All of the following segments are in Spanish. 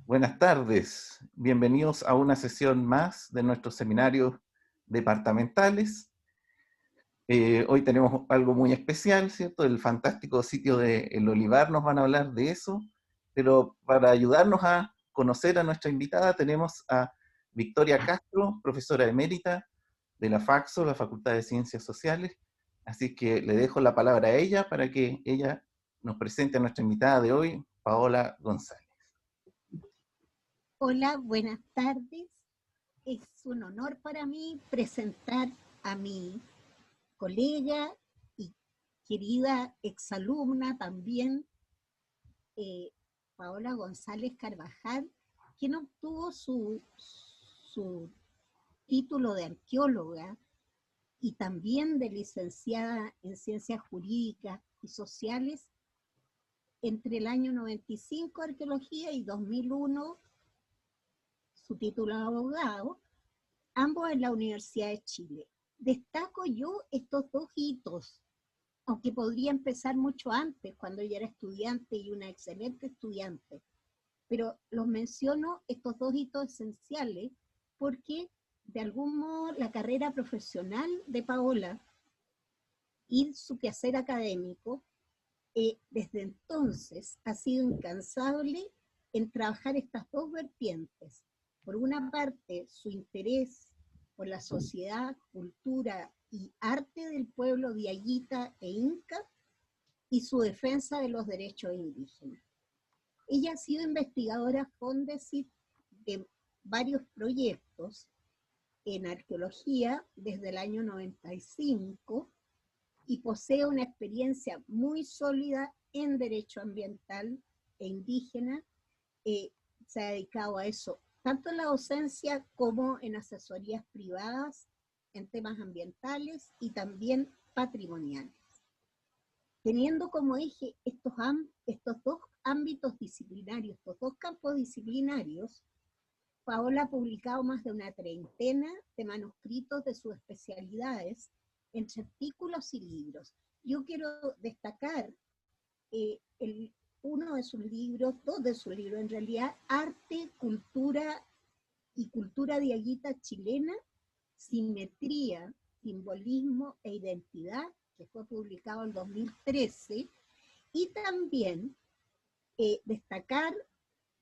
Buenas tardes, bienvenidos a una sesión más de nuestros seminarios departamentales. Hoy tenemos algo muy especial, ¿cierto? El fantástico sitio de El Olivar, nos van a hablar de eso, pero para ayudarnos a conocer a nuestra invitada tenemos a Victoria Castro, profesora emérita de la FACSO, la Facultad de Ciencias Sociales, así que le dejo la palabra a ella para que ella nos presente a nuestra invitada de hoy, Paola González. Hola, buenas tardes. Es un honor para mí presentar a mi colega y querida exalumna también, eh, Paola González Carvajal, quien obtuvo su título de arqueóloga y también de licenciada en Ciencias Jurídicas y Sociales entre el año 95 Arqueología y 2001 su título de abogado, ambos en la Universidad de Chile. Destaco yo estos dos hitos, aunque podría empezar mucho antes, cuando ella era estudiante y una excelente estudiante, pero los menciono estos dos hitos esenciales porque de algún modo la carrera profesional de Paola y su quehacer académico desde entonces ha sido incansable en trabajar estas dos vertientes. Por una parte, su interés por la sociedad, cultura y arte del pueblo diaguita e inca, y su defensa de los derechos indígenas. Ella ha sido investigadora Fondesit de varios proyectos en arqueología desde el año 95 y posee una experiencia muy sólida en derecho ambiental e indígena. Se ha dedicado a eso, tanto en la docencia como en asesorías privadas en temas ambientales y también patrimoniales. Teniendo como eje estos dos ámbitos disciplinarios, estos dos campos disciplinarios, Paola ha publicado más de una treintena de manuscritos de sus especialidades, entre artículos y libros. Yo quiero destacar uno de sus libros, dos de sus libros en realidad, Arte, Cultura y Cultura diaguita Chilena, Simetría, Simbolismo e Identidad, que fue publicado en 2013, y también destacar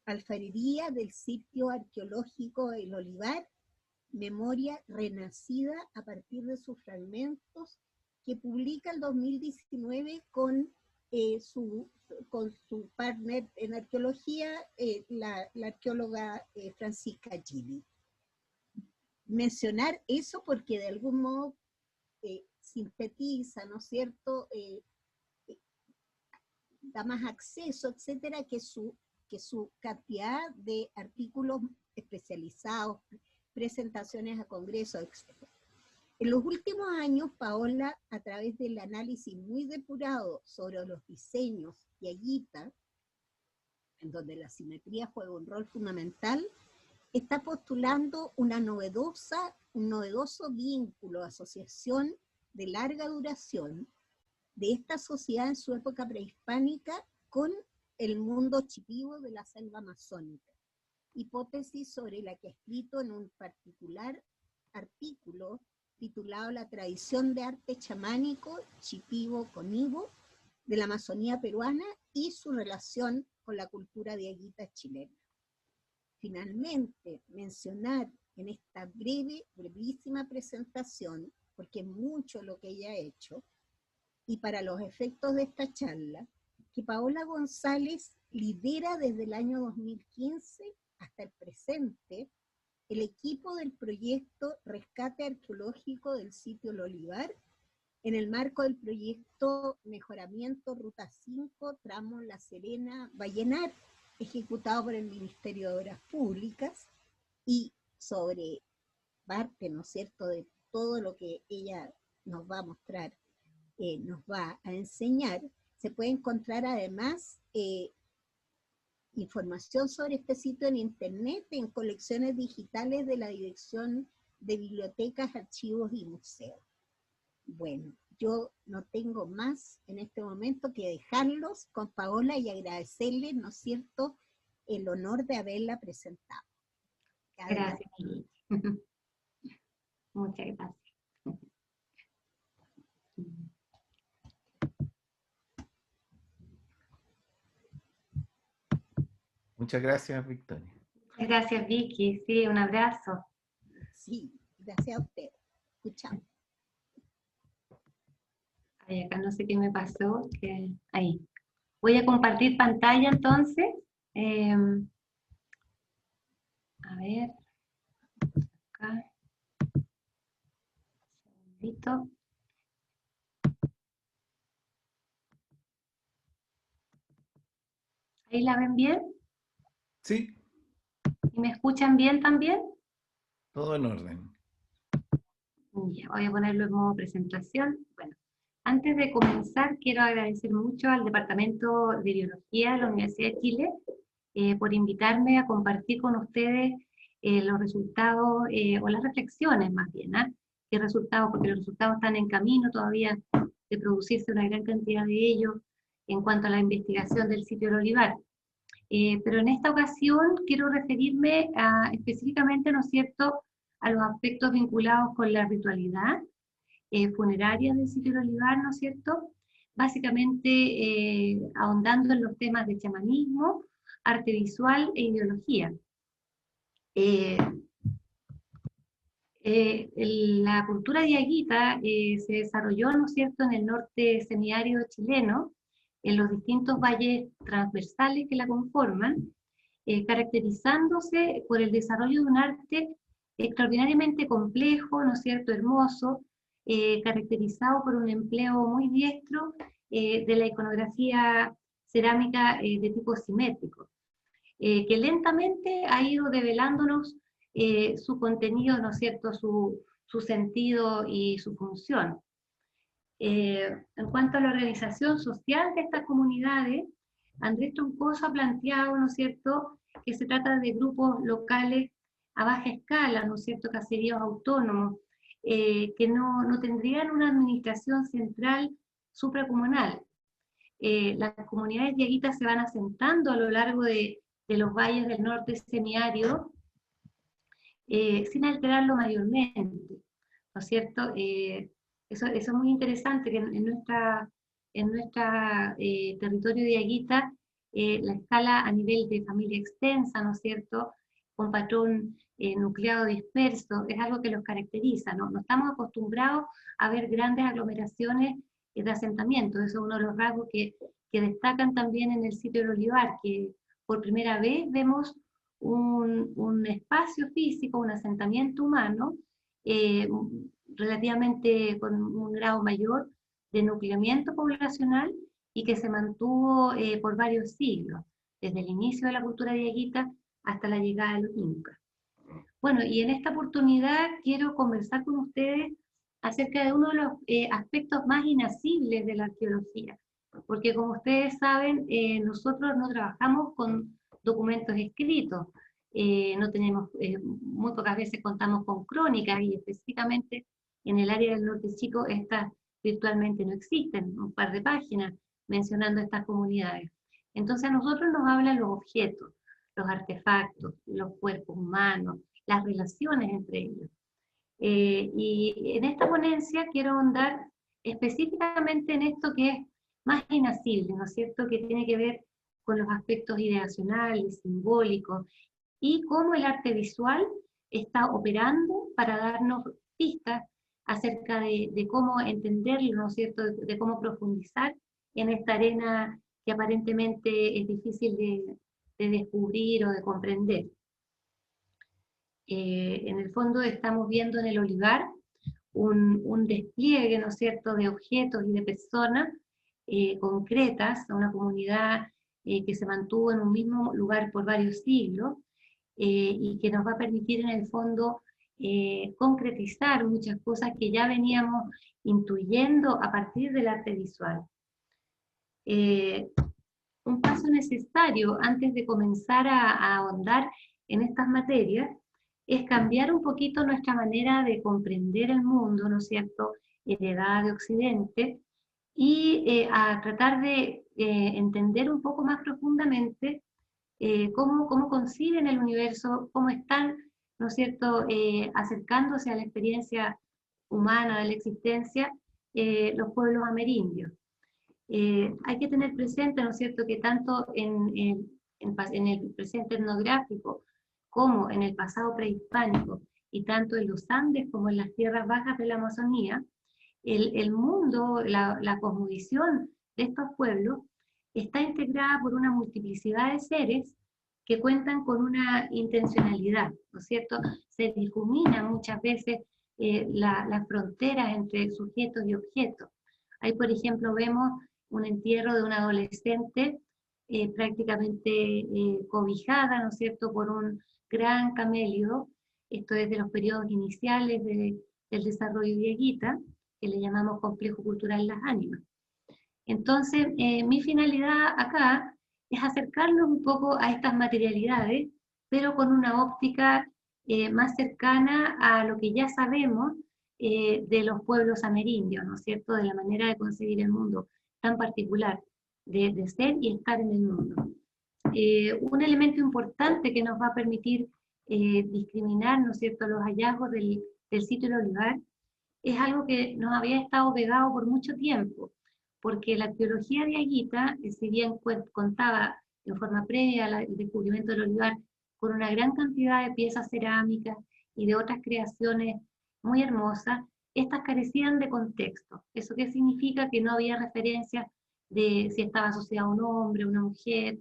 Alfarería del sitio arqueológico El Olivar, Memoria renacida a partir de sus fragmentos, que publica el 2019 con su partner en arqueología, la arqueóloga Francisca Gili. Mencionar eso porque de algún modo sintetiza, ¿no es cierto?, da más acceso, etcétera, que su cantidad de artículos especializados, presentaciones a congresos, etc. En los últimos años, Paola, a través del análisis muy depurado sobre los diseños diaguita, en donde la simetría juega un rol fundamental, está postulando un novedoso vínculo, asociación de larga duración de esta sociedad en su época prehispánica con el mundo chipivo de la selva amazónica, hipótesis sobre la que ha escrito en un particular artículo titulado La tradición de arte chamánico chipivo-conivo de la Amazonía peruana y su relación con la cultura diaguita chilena. Finalmente, mencionar en esta brevísima presentación, porque es mucho lo que ella ha hecho, y para los efectos de esta charla, que Paola González lidera desde el año 2015 hasta el presente el equipo del proyecto Rescate Arqueológico del sitio El Olivar, en el marco del proyecto Mejoramiento Ruta 5, tramo La Serena-Vallenar, ejecutado por el Ministerio de Obras Públicas, y sobre parte, ¿no es cierto?, de todo lo que ella nos va a mostrar, nos va a enseñar, se puede encontrar además información sobre este sitio en internet, en colecciones digitales de la Dirección de Bibliotecas, Archivos y Museos. Bueno, yo no tengo más en este momento que dejarlos con Paola y agradecerles, ¿no es cierto?, el honor de haberla presentado. Adelante. Gracias. Muchas gracias. Muchas gracias, Victoria. Gracias, Vicky. Sí, un abrazo. Sí, gracias a usted. Escuchamos. Ay, acá no sé qué me pasó. Ahí. Voy a compartir pantalla entonces. A ver. Acá. Un segundito. ¿Ahí la ven bien? Sí, ¿Y me escuchan bien también? todo en orden. Ya, voy a ponerlo en modo presentación. Bueno, antes de comenzar, quiero agradecer mucho al Departamento de Biología de la Universidad de Chile por invitarme a compartir con ustedes los resultados, o las reflexiones más bien, ¿ah? ¿Qué resultados? Porque los resultados están en camino todavía de producirse una gran cantidad de ellos en cuanto a la investigación del sitio del Olivar. Pero en esta ocasión quiero referirme específicamente, ¿no es cierto?, a los aspectos vinculados con la ritualidad funeraria del sitio del Olivar, ¿no es cierto? Básicamente ahondando en los temas de chamanismo, arte visual e ideología. La cultura diaguita se desarrolló, ¿no es cierto?, en el norte semiárido chileno, en los distintos valles transversales que la conforman, caracterizándose por el desarrollo de un arte extraordinariamente complejo, ¿no es cierto?, hermoso, caracterizado por un empleo muy diestro de la iconografía cerámica de tipo simétrico, que lentamente ha ido develándonos su contenido, ¿no es cierto?, su sentido y su función. En cuanto a la organización social de estas comunidades, Andrés Troncoso ha planteado, ¿no es cierto?, que se trata de grupos locales a baja escala, ¿no es cierto?, caseríos autónomos, que no tendrían una administración central supracomunal. Las comunidades diaguitas se van asentando a lo largo de los valles del norte semiárido, sin alterarlo mayormente, ¿no es cierto? Eso es muy interesante, que en nuestra territorio diaguita, la escala a nivel de familia extensa, ¿no es cierto?, con patrón nucleado disperso, es algo que los caracteriza, ¿no? No estamos acostumbrados a ver grandes aglomeraciones de asentamientos, eso es uno de los rasgos que destacan también en el sitio del Olivar, que por primera vez vemos un espacio físico, un asentamiento humano, relativamente con un grado mayor de nucleamiento poblacional y que se mantuvo por varios siglos, desde el inicio de la cultura diaguita hasta la llegada de los incas. Bueno, y en esta oportunidad quiero conversar con ustedes acerca de uno de los aspectos más inacibles de la arqueología, porque como ustedes saben, nosotros no trabajamos con documentos escritos, no tenemos, muy pocas veces contamos con crónicas, y específicamente en el área del Norte Chico estas virtualmente no existen, un par de páginas mencionando estas comunidades. Entonces a nosotros nos hablan los objetos, los artefactos, los cuerpos humanos, las relaciones entre ellos. Y en esta ponencia quiero ahondar específicamente en esto que es más inacible, ¿no es cierto?, que tiene que ver con los aspectos ideacionales, simbólicos, y cómo el arte visual está operando para darnos pistas acerca de cómo entenderlo, ¿no es cierto?, de cómo profundizar en esta arena que aparentemente es difícil de descubrir o de comprender. En el fondo estamos viendo en el Olivar un despliegue, ¿no es cierto?, de objetos y de personas concretas, una comunidad que se mantuvo en un mismo lugar por varios siglos, y que nos va a permitir en el fondo concretizar muchas cosas que ya veníamos intuyendo a partir del arte visual. Un paso necesario antes de comenzar a ahondar en estas materias es cambiar un poquito nuestra manera de comprender el mundo, ¿no es cierto?, heredada de Occidente, y a tratar de entender un poco más profundamente cómo conciben el universo, cómo están, ¿no es cierto?, acercándose a la experiencia humana de la existencia, los pueblos amerindios. Hay que tener presente, ¿no es cierto?, que tanto en el presente etnográfico como en el pasado prehispánico, y tanto en los Andes como en las tierras bajas de la Amazonía, el mundo, la cosmovisión de estos pueblos está integrada por una multiplicidad de seres que cuentan con una intencionalidad, ¿no es cierto? Se difuminan muchas veces las fronteras entre sujetos y objetos. Ahí, por ejemplo, vemos un entierro de una adolescente prácticamente cobijada, ¿no es cierto?, por un gran camélido. Esto es de los periodos iniciales del desarrollo dieguita, que le llamamos complejo cultural Las Ánimas. Entonces, mi finalidad acá es acercarnos un poco a estas materialidades, pero con una óptica más cercana a lo que ya sabemos de los pueblos amerindios, ¿no es cierto?, de la manera de concebir el mundo tan particular, de ser y estar en el mundo. Un elemento importante que nos va a permitir discriminar, ¿no es cierto?, los hallazgos del sitio del Olivar, es algo que nos había estado pegado por mucho tiempo, porque la arqueología diaguita, si bien contaba en forma previa al descubrimiento del olivar con una gran cantidad de piezas cerámicas y de otras creaciones muy hermosas, estas carecían de contexto. ¿Eso qué significa? Que no había referencia de si estaba asociado a un hombre, a una mujer.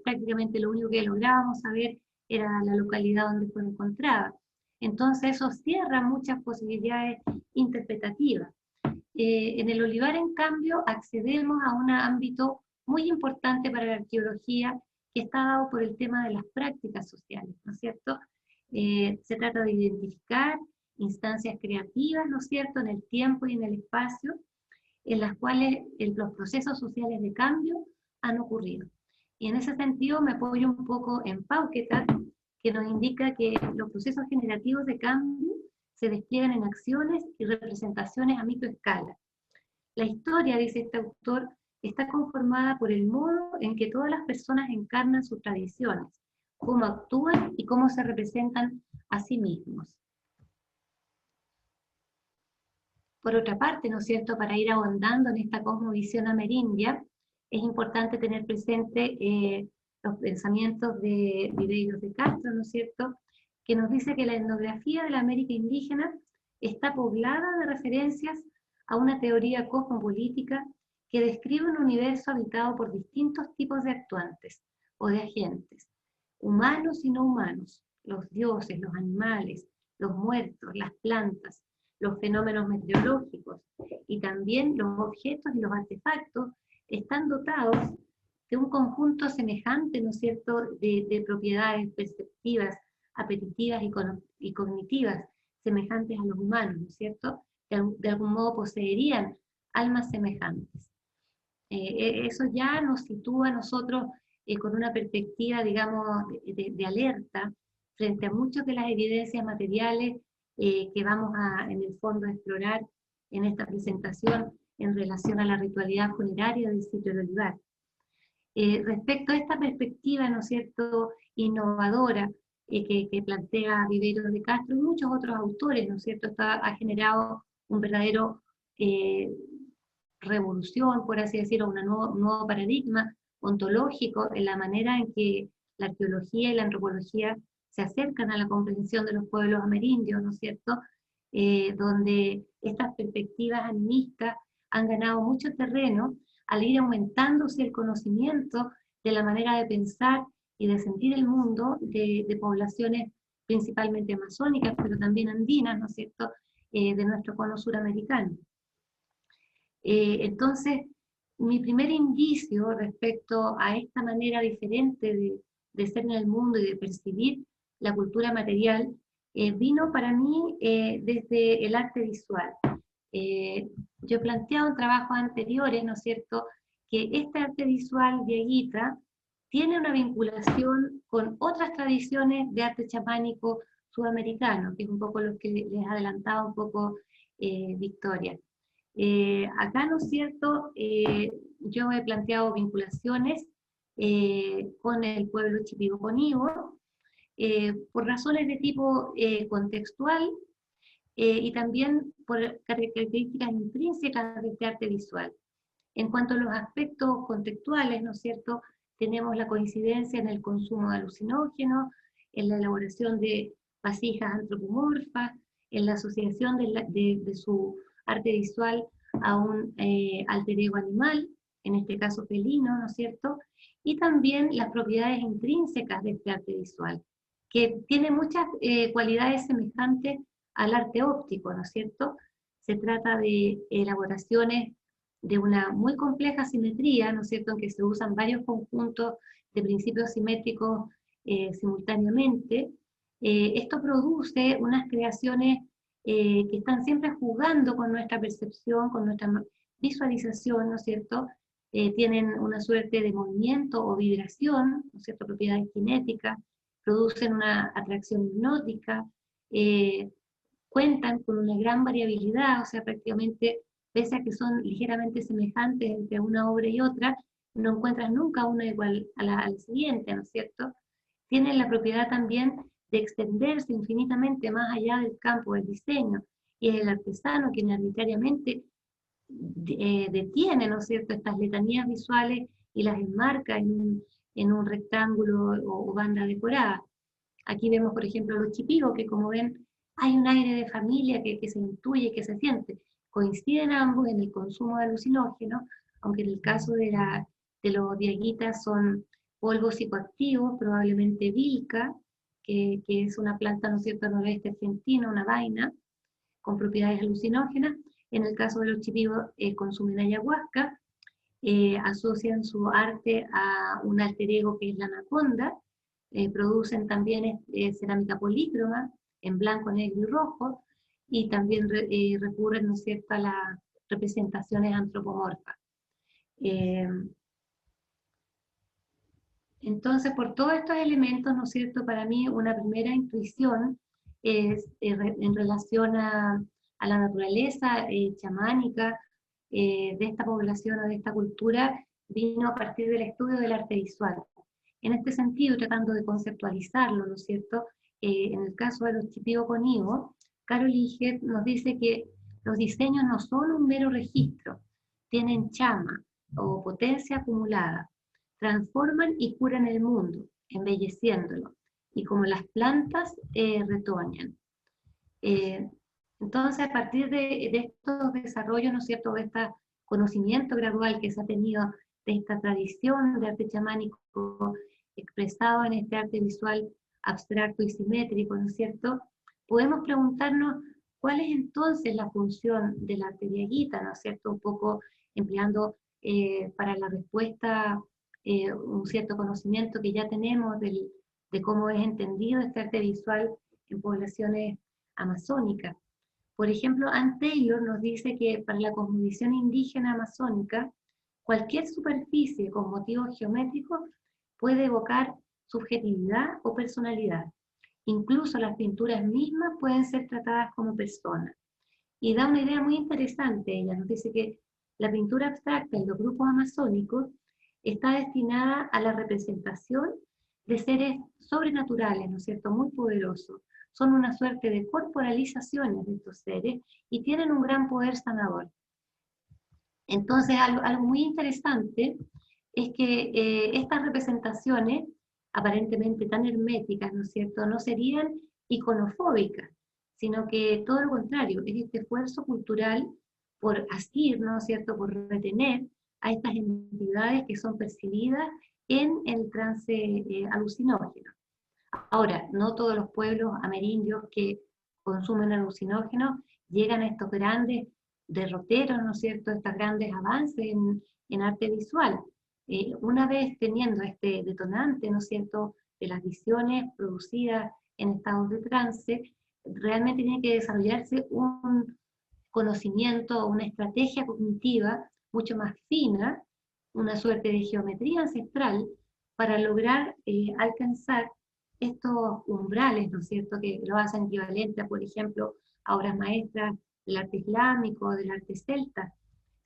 Prácticamente lo único que lográbamos saber era la localidad donde fue encontrada. Entonces eso cierra muchas posibilidades interpretativas. En el olivar, en cambio, accedemos a un ámbito muy importante para la arqueología, que está dado por el tema de las prácticas sociales, ¿no es cierto? Se trata de identificar instancias creativas, ¿no es cierto?, en el tiempo y en el espacio, en las cuales los procesos sociales de cambio han ocurrido. Y en ese sentido me apoyo un poco en Pauquetá, que nos indica que los procesos generativos de cambio se despliegan en acciones y representaciones a microescala. La historia, dice este autor, está conformada por el modo en que todas las personas encarnan sus tradiciones, cómo actúan y cómo se representan a sí mismos. Por otra parte, ¿no es cierto?, para ir ahondando en esta cosmovisión amerindia, es importante tener presente los pensamientos de Ribeiro de Castro, ¿no es cierto?, que nos dice que la etnografía de la América indígena está poblada de referencias a una teoría cosmopolítica que describe un universo habitado por distintos tipos de actuantes o de agentes, humanos y no humanos, los dioses, los animales, los muertos, las plantas, los fenómenos meteorológicos y también los objetos y los artefactos están dotados de un conjunto semejante, ¿no es cierto?, de propiedades perceptivas, apetitivas y cognitivas semejantes a los humanos, ¿no es cierto? De algún modo poseerían almas semejantes. Eso ya nos sitúa a nosotros con una perspectiva, digamos, de alerta frente a muchas de las evidencias materiales que vamos en el fondo a explorar en esta presentación en relación a la ritualidad funeraria del sitio del olivar. Respecto a esta perspectiva, ¿no es cierto?, innovadora que plantea Ribeiro de Castro y muchos otros autores, ¿no es cierto?, ha generado un verdadero revolución, por así decirlo, un nuevo paradigma ontológico en la manera en que la arqueología y la antropología se acercan a la comprensión de los pueblos amerindios, ¿no es cierto?, donde estas perspectivas animistas han ganado mucho terreno al ir aumentándose el conocimiento de la manera de pensar y de sentir el mundo de poblaciones principalmente amazónicas, pero también andinas, ¿no es cierto?, de nuestro cono suramericano. Entonces, mi primer indicio respecto a esta manera diferente de ser en el mundo y de percibir la cultura material vino para mí desde el arte visual. Yo he planteado en trabajos anteriores, ¿no es cierto?, que este arte visual dieguita tiene una vinculación con otras tradiciones de arte chamánico sudamericano, que es un poco lo que les adelantaba un poco Victoria. Acá, ¿no es cierto?, yo he planteado vinculaciones con el pueblo Shipibo-Conibo, por razones de tipo contextual y también por características intrínsecas de este arte visual. En cuanto a los aspectos contextuales, ¿no es cierto?, tenemos la coincidencia en el consumo de alucinógenos, en la elaboración de vasijas antropomorfas, en la asociación de su arte visual a un alter ego animal, en este caso felino, ¿no es cierto?, y también las propiedades intrínsecas de este arte visual, que tiene muchas cualidades semejantes al arte óptico, ¿no es cierto? Se trata de elaboraciones de una muy compleja simetría, ¿no es cierto?, en que se usan varios conjuntos de principios simétricos simultáneamente. Esto produce unas creaciones que están siempre jugando con nuestra percepción, con nuestra visualización, ¿no es cierto? Tienen una suerte de movimiento o vibración, ¿no es cierto?, propiedades cinéticas, producen una atracción hipnótica, cuentan con una gran variabilidad, o sea, prácticamente, pese a que son ligeramente semejantes entre una obra y otra, no encuentras nunca una igual a la siguiente, ¿no es cierto? Tienen la propiedad también de extenderse infinitamente más allá del campo del diseño, y es el artesano quien arbitrariamente detiene, ¿no es cierto?, estas letanías visuales y las enmarca en un rectángulo o banda decorada. Aquí vemos, por ejemplo, los chipigos, que como ven, hay un aire de familia que se intuye, que se siente. Coinciden ambos en el consumo de alucinógenos, aunque en el caso de los diaguitas son polvos psicoactivos, probablemente vilca, que es una planta, ¿no es cierto?, noroeste argentino, una vaina, con propiedades alucinógenas. En el caso de los chipigos, consumen ayahuasca, asocian su arte a un alter ego que es la anaconda, producen también cerámica polícroma, en blanco, negro y rojo, y también recurren, ¿no es cierto?, a las representaciones antropomorfas. Entonces, por todos estos elementos, ¿no es cierto?, para mí una primera intuición es en relación a la naturaleza chamánica de esta población o de esta cultura, vino a partir del estudio del arte visual. En este sentido, tratando de conceptualizarlo, ¿no es cierto?, en el caso de los Shipibo-Conibo, Carol Liget nos dice que los diseños no son un mero registro, tienen chama o potencia acumulada, transforman y curan el mundo, embelleciéndolo, y como las plantas retoñan. Entonces, a partir de estos desarrollos, ¿no es cierto?, de este conocimiento gradual que se ha tenido de esta tradición de arte chamánico expresado en este arte visual abstracto y simétrico, ¿no es cierto?, podemos preguntarnos cuál es entonces la función del arte diaguita, ¿no es cierto?, un poco empleando para la respuesta un cierto conocimiento que ya tenemos de cómo es entendido este arte visual en poblaciones amazónicas. Por ejemplo, Ann Taylor nos dice que para la cosmovisión indígena amazónica, cualquier superficie con motivos geométricos puede evocar subjetividad o personalidad. Incluso las pinturas mismas pueden ser tratadas como personas. Y da una idea muy interesante. Ella nos dice que la pintura abstracta en los grupos amazónicos está destinada a la representación de seres sobrenaturales, ¿no es cierto?, muy poderosos. Son una suerte de corporalizaciones de estos seres y tienen un gran poder sanador. Entonces, algo muy interesante es que estas representaciones, aparentemente tan herméticas, ¿no es cierto?, no serían iconofóbicas, sino que todo lo contrario, es este esfuerzo cultural por asir, ¿no es cierto?, por retener a estas entidades que son percibidas en el trance alucinógeno. Ahora, no todos los pueblos amerindios que consumen alucinógenos llegan a estos grandes derroteros, ¿no es cierto?, estos grandes avances en arte visual. Una vez teniendo este detonante, ¿no es cierto?, de las visiones producidas en estados de trance, realmente tiene que desarrollarse un conocimiento, una estrategia cognitiva mucho más fina, una suerte de geometría ancestral para lograr alcanzar estos umbrales, ¿no es cierto?, que lo hacen equivalente a, por ejemplo, a obras maestras del arte islámico, del arte celta.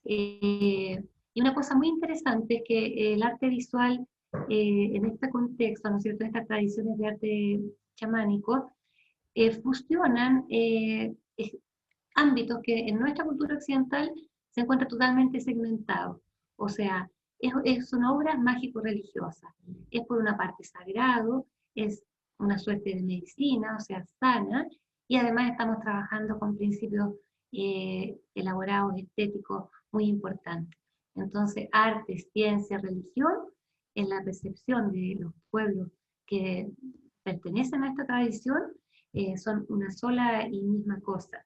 Y una cosa muy interesante es que el arte visual en este contexto, ¿no es cierto?, estas tradiciones de arte chamánico, fusionan ámbitos que en nuestra cultura occidental se encuentran totalmente segmentados. O sea, son obras mágico-religiosas. Es por una parte sagrado, es una suerte de medicina, o sea, sana, y además estamos trabajando con principios elaborados, estéticos, muy importantes. Entonces, arte, ciencia, religión, en la percepción de los pueblos que pertenecen a esta tradición, son una sola y misma cosa.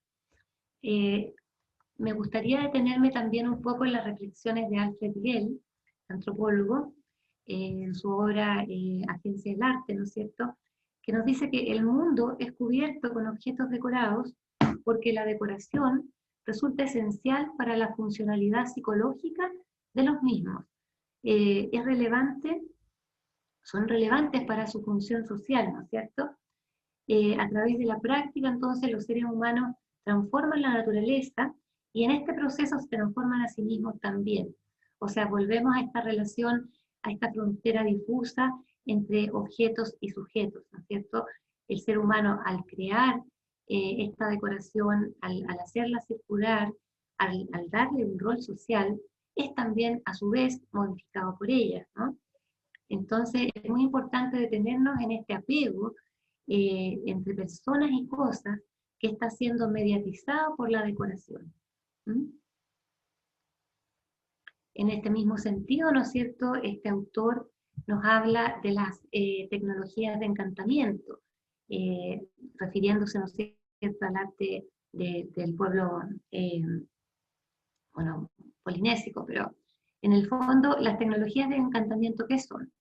Me gustaría detenerme también un poco en las reflexiones de Alfred Gell, antropólogo, en su obra Agencia del Arte, ¿no es cierto?, que nos dice que el mundo es cubierto con objetos decorados porque la decoración resulta esencial para la funcionalidad psicológica de los mismos. Son relevantes para su función social, ¿no es cierto? A través de la práctica, entonces, los seres humanos transforman la naturaleza y en este proceso se transforman a sí mismos también. O sea, volvemos a esta relación, a esta frontera difusa entre objetos y sujetos, ¿no es cierto? El ser humano, al crear esta decoración, al hacerla circular, al darle un rol social, es también a su vez modificado por ella, ¿no? Entonces es muy importante detenernos en este apego entre personas y cosas que está siendo mediatizado por la decoración. ¿Mm? En este mismo sentido, ¿no es cierto?, este autor nos habla de las tecnologías de encantamiento, refiriéndose, ¿no es cierto?, al arte del pueblo, bueno, polinésico, pero en el fondo, las tecnologías de encantamiento, ¿qué son?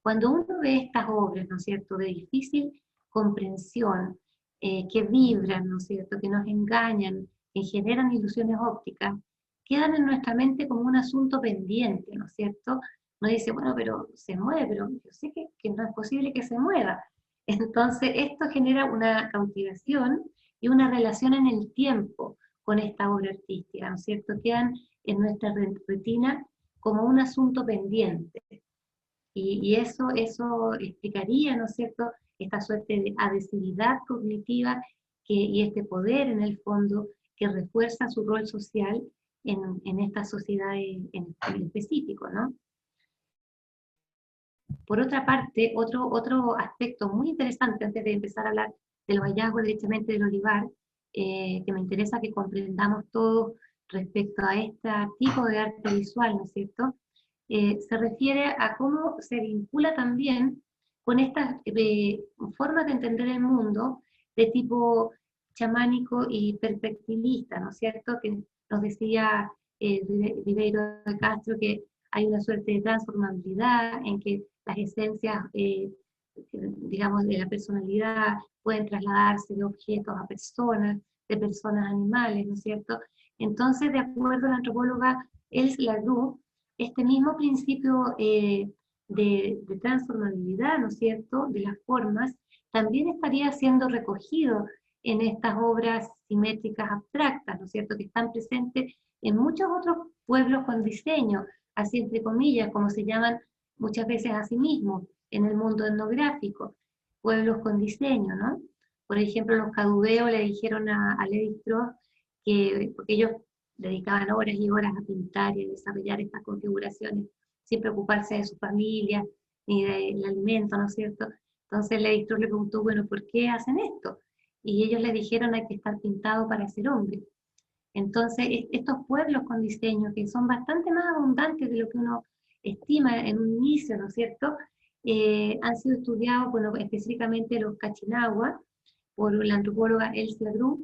Cuando uno ve estas obras, ¿no es cierto?, de difícil comprensión, que vibran, ¿no es cierto?, que nos engañan, que generan ilusiones ópticas, quedan en nuestra mente como un asunto pendiente, ¿no es cierto? Uno dice, bueno, pero se mueve, pero yo sé que no es posible que se mueva. Entonces, esto genera una cautivación y una relación en el tiempo con esta obra artística, ¿no es cierto? Quedan en nuestra retina como un asunto pendiente. Y eso explicaría, ¿no es cierto?, esta suerte de adhesividad cognitiva y este poder, en el fondo, que refuerza su rol social en esta sociedad en específico, ¿no? Por otra parte, otro aspecto muy interesante, antes de empezar a hablar de los hallazgos directamente del olivar, que me interesa que comprendamos todos respecto a este tipo de arte visual, ¿no es cierto?, se refiere a cómo se vincula también con estas formas de entender el mundo de tipo chamánico y perspectivista, ¿no es cierto?, que nos decía Ribeiro de Castro que hay una suerte de transformabilidad en que las esencias, digamos, de la personalidad pueden trasladarse de objetos a personas, de personas a animales, ¿no es cierto? Entonces, de acuerdo a la antropóloga Else Lagrue, este mismo principio de transformabilidad, ¿no es cierto?, de las formas, también estaría siendo recogido en estas obras simétricas abstractas, ¿no es cierto?, que están presentes en muchos otros pueblos con diseño, así entre comillas, como se llaman muchas veces a sí mismos en el mundo etnográfico, pueblos con diseño, ¿no? Por ejemplo, los caduveos le dijeron a Lévi-Strauss que, porque ellos dedicaban horas y horas a pintar y a desarrollar estas configuraciones, sin preocuparse de su familia, ni del alimento, ¿no es cierto? Entonces Lévi-Strauss le preguntó, bueno, ¿por qué hacen esto? Y ellos le dijeron, hay que estar pintado para ser hombre. Entonces, estos pueblos con diseño, que son bastante más abundantes de lo que uno estima en un inicio, ¿no es cierto?, han sido estudiados, bueno, específicamente los Cachinagua, por la antropóloga Else Lagrue,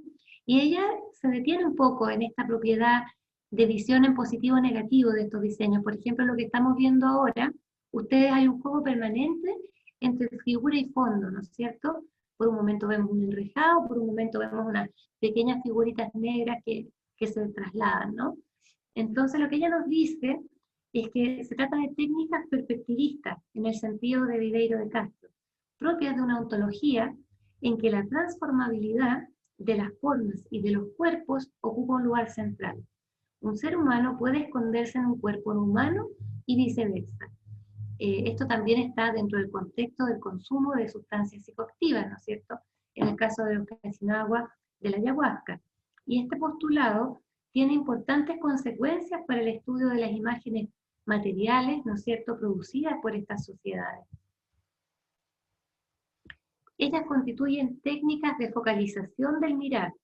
y ella se detiene un poco en esta propiedad de visión en positivo o negativo de estos diseños. Por ejemplo, lo que estamos viendo ahora, ustedes hay un juego permanente entre figura y fondo, ¿no es cierto? Por un momento vemos un enrejado, por un momento vemos unas pequeñas figuritas negras que se trasladan, ¿no? Entonces lo que ella nos dice es que se trata de técnicas perspectivistas, en el sentido de Ribeiro de Castro, propias de una ontología en que la transformabilidad de las formas y de los cuerpos ocupa un lugar central. Un ser humano puede esconderse en un cuerpo humano y viceversa. Esto también está dentro del contexto del consumo de sustancias psicoactivas, ¿no es cierto? En el caso de los Casinagua, de la ayahuasca. Y este postulado tiene importantes consecuencias para el estudio de las imágenes materiales, ¿no es cierto?, producidas por estas sociedades. Ellas constituyen técnicas de focalización del mirar,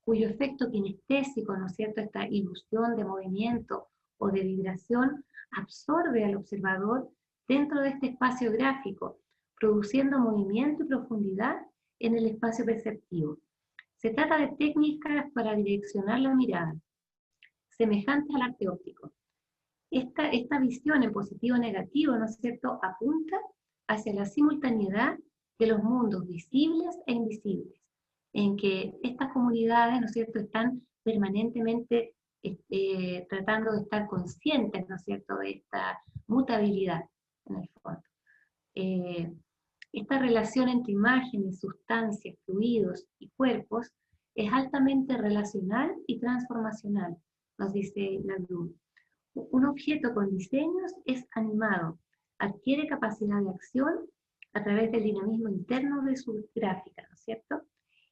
cuyo efecto kinestésico, ¿no es cierto?, esta ilusión de movimiento o de vibración, absorbe al observador dentro de este espacio gráfico, produciendo movimiento y profundidad en el espacio perceptivo. Se trata de técnicas para direccionar la mirada, semejantes al arte óptico. Esta visión en positivo o negativo, ¿no es cierto?, apunta hacia la simultaneidad de los mundos visibles e invisibles, en que estas comunidades, ¿no es cierto?, están permanentemente tratando de estar conscientes, ¿no es cierto?, de esta mutabilidad, en el fondo. Esta relación entre imágenes, sustancias, fluidos y cuerpos es altamente relacional y transformacional, nos dice Lagrune. Un objeto con diseños es animado, adquiere capacidad de acción a través del dinamismo interno de su gráfica, ¿no es cierto?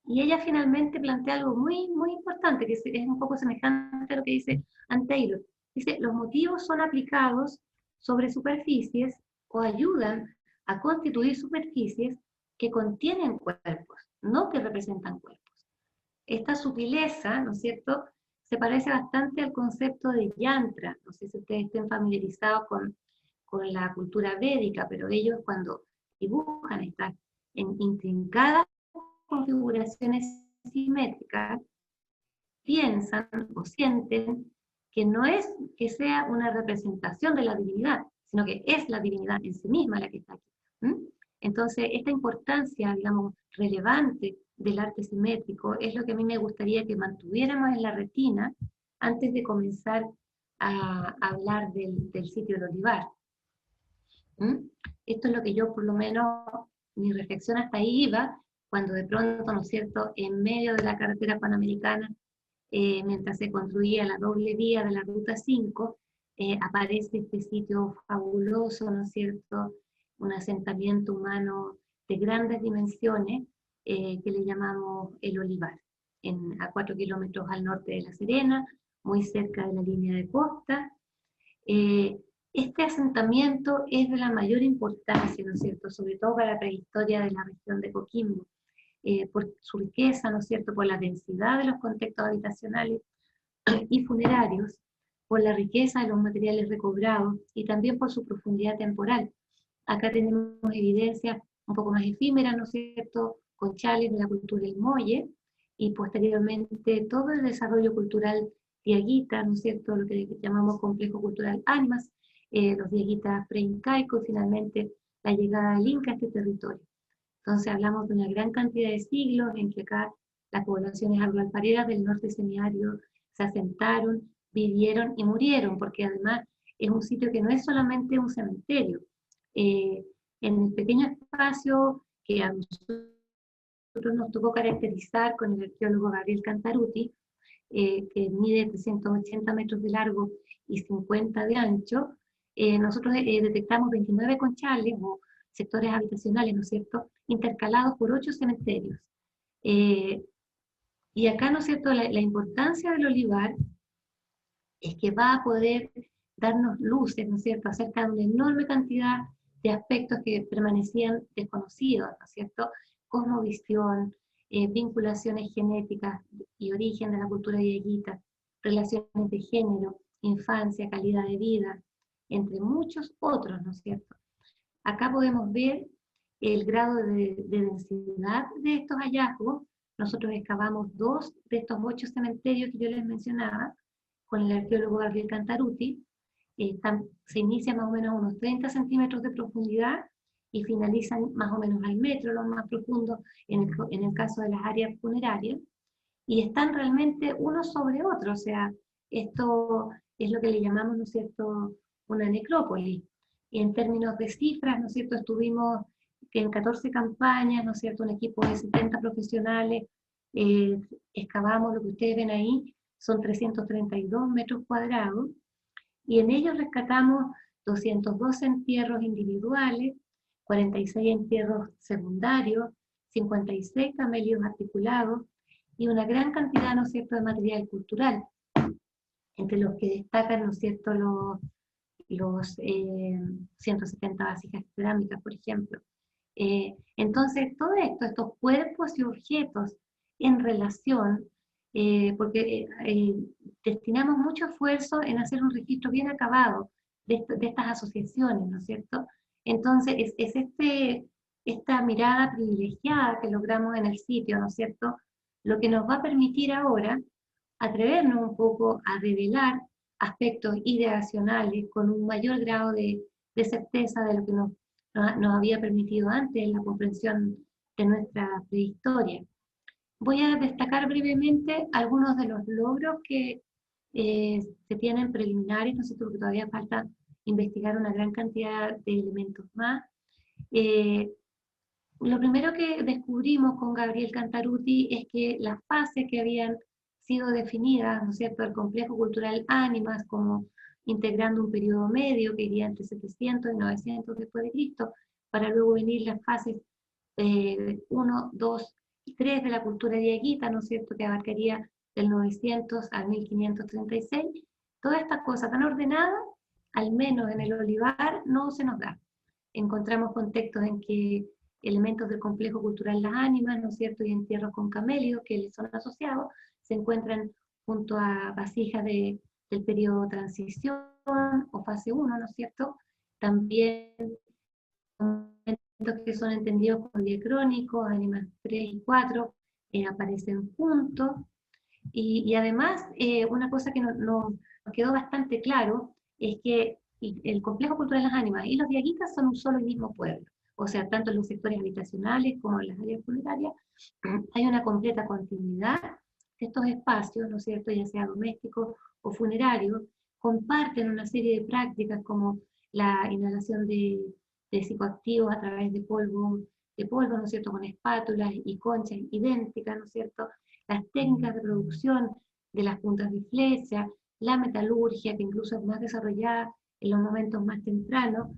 Y ella finalmente plantea algo muy, muy importante, que es un poco semejante a lo que dice Ann Taylor. Dice, los motivos son aplicados sobre superficies o ayudan a constituir superficies que contienen cuerpos, no que representan cuerpos. Esta sutileza, ¿no es cierto?, se parece bastante al concepto de yantra. No sé si ustedes estén familiarizados con la cultura védica, pero ellos cuando dibujan estas intrincadas configuraciones simétricas, piensan o sienten que no es que sea una representación de la divinidad, sino que es la divinidad en sí misma la que está aquí. Entonces, esta importancia, digamos, relevante del arte simétrico es lo que a mí me gustaría que mantuviéramos en la retina antes de comenzar a hablar del sitio del olivar. Esto es lo que yo, por lo menos, mi reflexión hasta ahí iba, cuando de pronto, ¿no es cierto?, en medio de la carretera panamericana, mientras se construía la doble vía de la Ruta 5, aparece este sitio fabuloso, ¿no es cierto?, un asentamiento humano de grandes dimensiones, que le llamamos El Olivar, a 4 kilómetros al norte de La Serena, muy cerca de la línea de costa. Este asentamiento es de la mayor importancia, ¿no es cierto?, sobre todo para la prehistoria de la región de Coquimbo, por su riqueza, ¿no es cierto?, por la densidad de los contextos habitacionales y funerarios, por la riqueza de los materiales recobrados y también por su profundidad temporal. Acá tenemos evidencias un poco más efímeras, ¿no es cierto?, conchales de la cultura del Molle, y posteriormente todo el desarrollo cultural diaguita, ¿no es cierto?, lo que llamamos complejo cultural Animas, los diaguitas preincaicos, y finalmente la llegada del Inca a este territorio. Entonces hablamos de una gran cantidad de siglos en que acá las poblaciones agroalfareras del norte semiárido se asentaron, vivieron y murieron, porque además es un sitio que no es solamente un cementerio. En el pequeño espacio que a nosotros nos tocó caracterizar con el arqueólogo Gabriel Cantaruti, que mide 380 metros de largo y 50 de ancho, nosotros detectamos 29 conchales o sectores habitacionales, ¿no es cierto?, intercalados por 8 cementerios. Y acá, ¿no es cierto?, la importancia del olivar es que va a poder darnos luces, ¿no es cierto?, acerca de una enorme cantidad de aspectos que permanecían desconocidos, ¿no es cierto?, cosmovisión, vinculaciones genéticas y origen de la cultura diaguita, relaciones de género, infancia, calidad de vida, entre muchos otros, ¿no es cierto? Acá podemos ver el grado de densidad de estos hallazgos. Nosotros excavamos 2 de estos 8 cementerios que yo les mencionaba, con el arqueólogo Gabriel Cantaruti. Se inicia más o menos a unos 30 centímetros de profundidad y finalizan más o menos al metro, lo más profundo en el caso de las áreas funerarias, y están realmente uno sobre otro. O sea, esto es lo que le llamamos, ¿no es cierto?, una necrópolis. Y en términos de cifras, ¿no es cierto?, estuvimos en 14 campañas, ¿no es cierto?, un equipo de 70 profesionales, excavamos lo que ustedes ven ahí, son 332 metros cuadrados, y en ellos rescatamos 212 entierros individuales, 46 entierros secundarios, 56 camelios articulados y una gran cantidad, ¿no es cierto?, de material cultural, entre los que destacan, ¿no es cierto?, los 170 vasijas cerámicas, por ejemplo. Entonces, todo esto, estos cuerpos y objetos en relación, porque destinamos mucho esfuerzo en hacer un registro bien acabado de estas asociaciones, ¿no es cierto? Entonces, es esta mirada privilegiada que logramos en el sitio, ¿no es cierto?, lo que nos va a permitir ahora atrevernos un poco a revelar aspectos ideacionales con un mayor grado de certeza de lo que nos había permitido antes la comprensión de nuestra prehistoria. Voy a destacar brevemente algunos de los logros que se tienen preliminares, no sé, porque todavía falta investigar una gran cantidad de elementos más. Lo primero que descubrimos con Gabriel Cantarutti es que las fases que habían sido definidas, ¿no es cierto?, el complejo cultural Ánimas como integrando un periodo medio que iría entre 700 y 900 después de Cristo, para luego venir las fases 1, 2 y 3 de la cultura diaguita, ¿no es cierto?, que abarcaría del 900 al 1536. Toda esta cosa tan ordenada, al menos en el olivar, no se nos da. Encontramos contextos en que elementos del complejo cultural Las Ánimas, ¿no es cierto?, y entierros con camelios que les son asociados, se encuentran junto a vasijas del periodo transición o fase 1, ¿no es cierto? También elementos que son entendidos como diacrónicos, Ánimas 3 y 4, aparecen juntos, y además una cosa que nos quedó bastante claro es que el complejo cultural Las Ánimas y los diaguitas son un solo y mismo pueblo. O sea, tanto en los sectores habitacionales como en las áreas funerarias, hay una completa continuidad de estos espacios, ¿no es cierto?, ya sea domésticos o funerarios, comparten una serie de prácticas como la inhalación de psicoactivos a través de polvo, ¿no es cierto?, con espátulas y conchas idénticas, ¿no es cierto?, las técnicas de producción de las puntas de flecha, la metalurgia, que incluso es más desarrollada en los momentos más tempranos,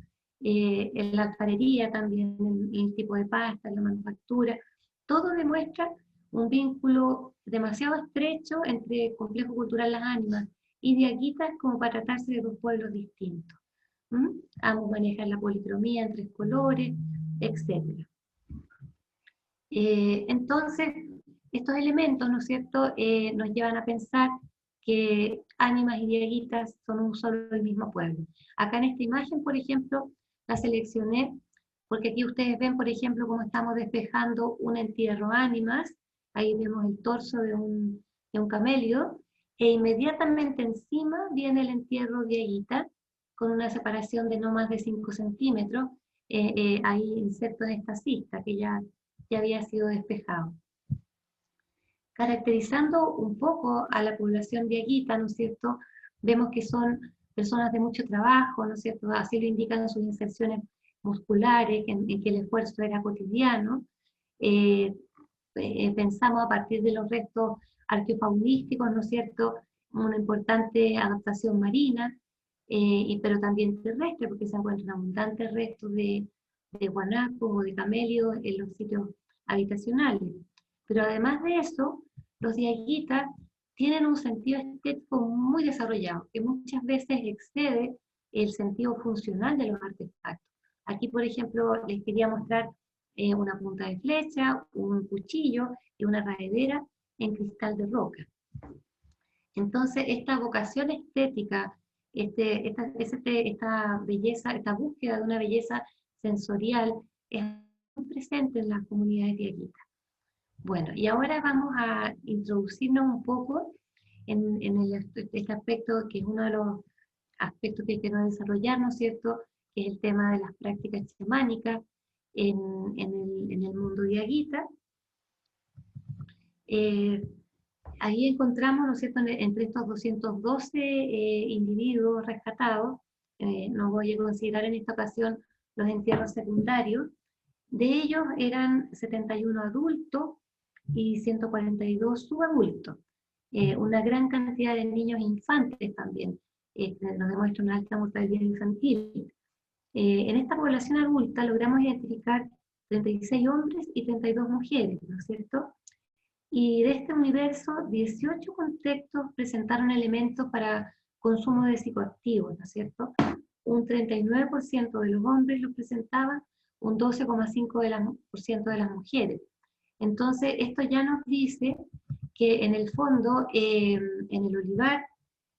en la alfarería también, en el tipo de pasta, en la manufactura, todo demuestra un vínculo demasiado estrecho entre el complejo cultural Las Ánimas y diaguitas como para tratarse de dos pueblos distintos. Ambos manejan la policromía en 3 colores, etc. Entonces, estos elementos, ¿no es cierto?, nos llevan a pensar que Ánimas y diaguitas son un solo y mismo pueblo. Acá en esta imagen, por ejemplo, la seleccioné porque aquí ustedes ven, por ejemplo, cómo estamos despejando un entierro Ánimas. Ahí vemos el torso de un camelio, e inmediatamente encima viene el entierro diaguita, con una separación de no más de 5 centímetros, ahí inserto en esta cista que ya había sido despejado. Caracterizando un poco a la población diaguita, ¿no es cierto?, vemos que son personas de mucho trabajo, ¿no es cierto?, así lo indican sus inserciones musculares, en que el esfuerzo era cotidiano. Pensamos a partir de los restos arqueofaunísticos, ¿no es cierto?, una importante adaptación marina, pero también terrestre, porque se encuentran abundantes restos de guanacos o de camelios en los sitios habitacionales. Pero además de eso, los diaguitas tienen un sentido estético muy desarrollado, que muchas veces excede el sentido funcional de los artefactos. Aquí, por ejemplo, les quería mostrar una punta de flecha, un cuchillo y una raedera en cristal de roca. Entonces, esta vocación estética, esta belleza, esta búsqueda de una belleza sensorial es muy presente en las comunidades diaguitas. Bueno, y ahora vamos a introducirnos un poco en este aspecto, que es uno de los aspectos que quiero desarrollar, ¿no es cierto?, que es el tema de las prácticas chamánicas en el mundo diaguita. Ahí encontramos, ¿no es cierto?, entre estos 212 individuos rescatados, no voy a considerar en esta ocasión los entierros secundarios, de ellos eran 71 adultos y 142 subadultos, una gran cantidad de niños e infantes también, nos demuestra una alta mortalidad infantil. En esta población adulta logramos identificar 36 hombres y 32 mujeres, ¿no es cierto? Y de este universo, 18 contextos presentaron elementos para consumo de psicoactivos, ¿no es cierto? Un 39% de los hombres los presentaban, un 12,5% de las mujeres. Entonces, esto ya nos dice que en el fondo, en el olivar,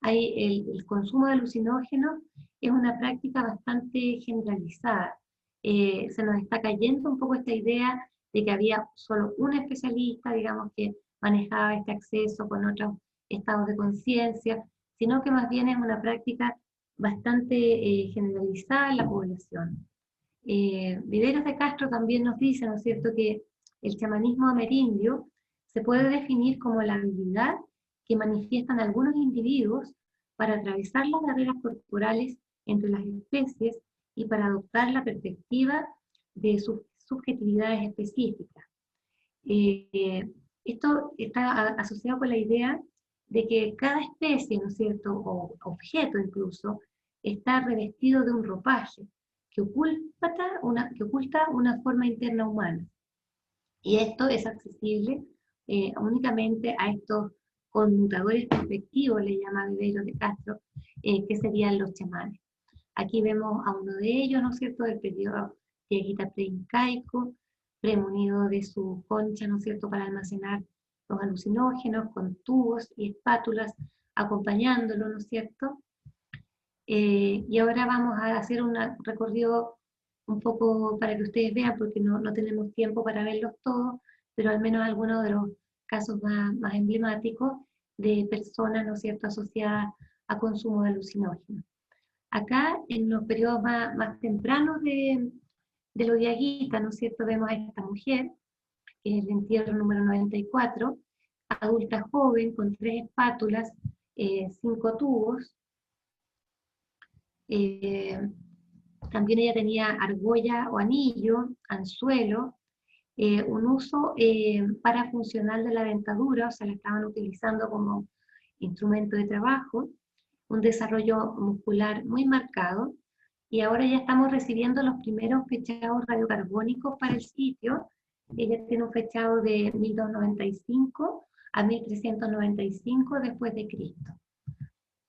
el consumo de alucinógenos es una práctica bastante generalizada. Se nos está cayendo un poco esta idea de que había solo un especialista, digamos, que manejaba este acceso con otros estados de conciencia, sino que más bien es una práctica bastante generalizada en la población. Viveros de Castro también nos dice, ¿no es cierto?, que el chamanismo amerindio se puede definir como la habilidad que manifiestan algunos individuos para atravesar las barreras corporales entre las especies y para adoptar la perspectiva de sus subjetividades específicas. Esto está asociado con la idea de que cada especie, ¿no es cierto?, o objeto incluso, está revestido de un ropaje que oculta una forma interna humana. Y esto es accesible únicamente a estos conmutadores perspectivos, le llama Viveros de Castro, que serían los chamanes. Aquí vemos a uno de ellos, ¿no es cierto?, del periodo diaguita preincaico, premunido de su concha, ¿no es cierto?, para almacenar los alucinógenos, con tubos y espátulas acompañándolo, ¿no es cierto? Y ahora vamos a hacer un recorrido un poco para que ustedes vean, porque no tenemos tiempo para verlos todos, pero al menos algunos de los casos más emblemáticos de personas, ¿no es cierto?, asociadas a consumo de alucinógenos. Acá, en los periodos más tempranos de los diaguitas, ¿no es cierto?, vemos a esta mujer, que es el entierro número 94, adulta joven, con 3 espátulas, 5 tubos. También ella tenía argolla o anillo, anzuelo, un uso parafuncional de la dentadura, o sea, la estaban utilizando como instrumento de trabajo, un desarrollo muscular muy marcado, y ahora ya estamos recibiendo los primeros fechados radiocarbónicos para el sitio. Ella tiene un fechado de 1295 a 1395 después de Cristo.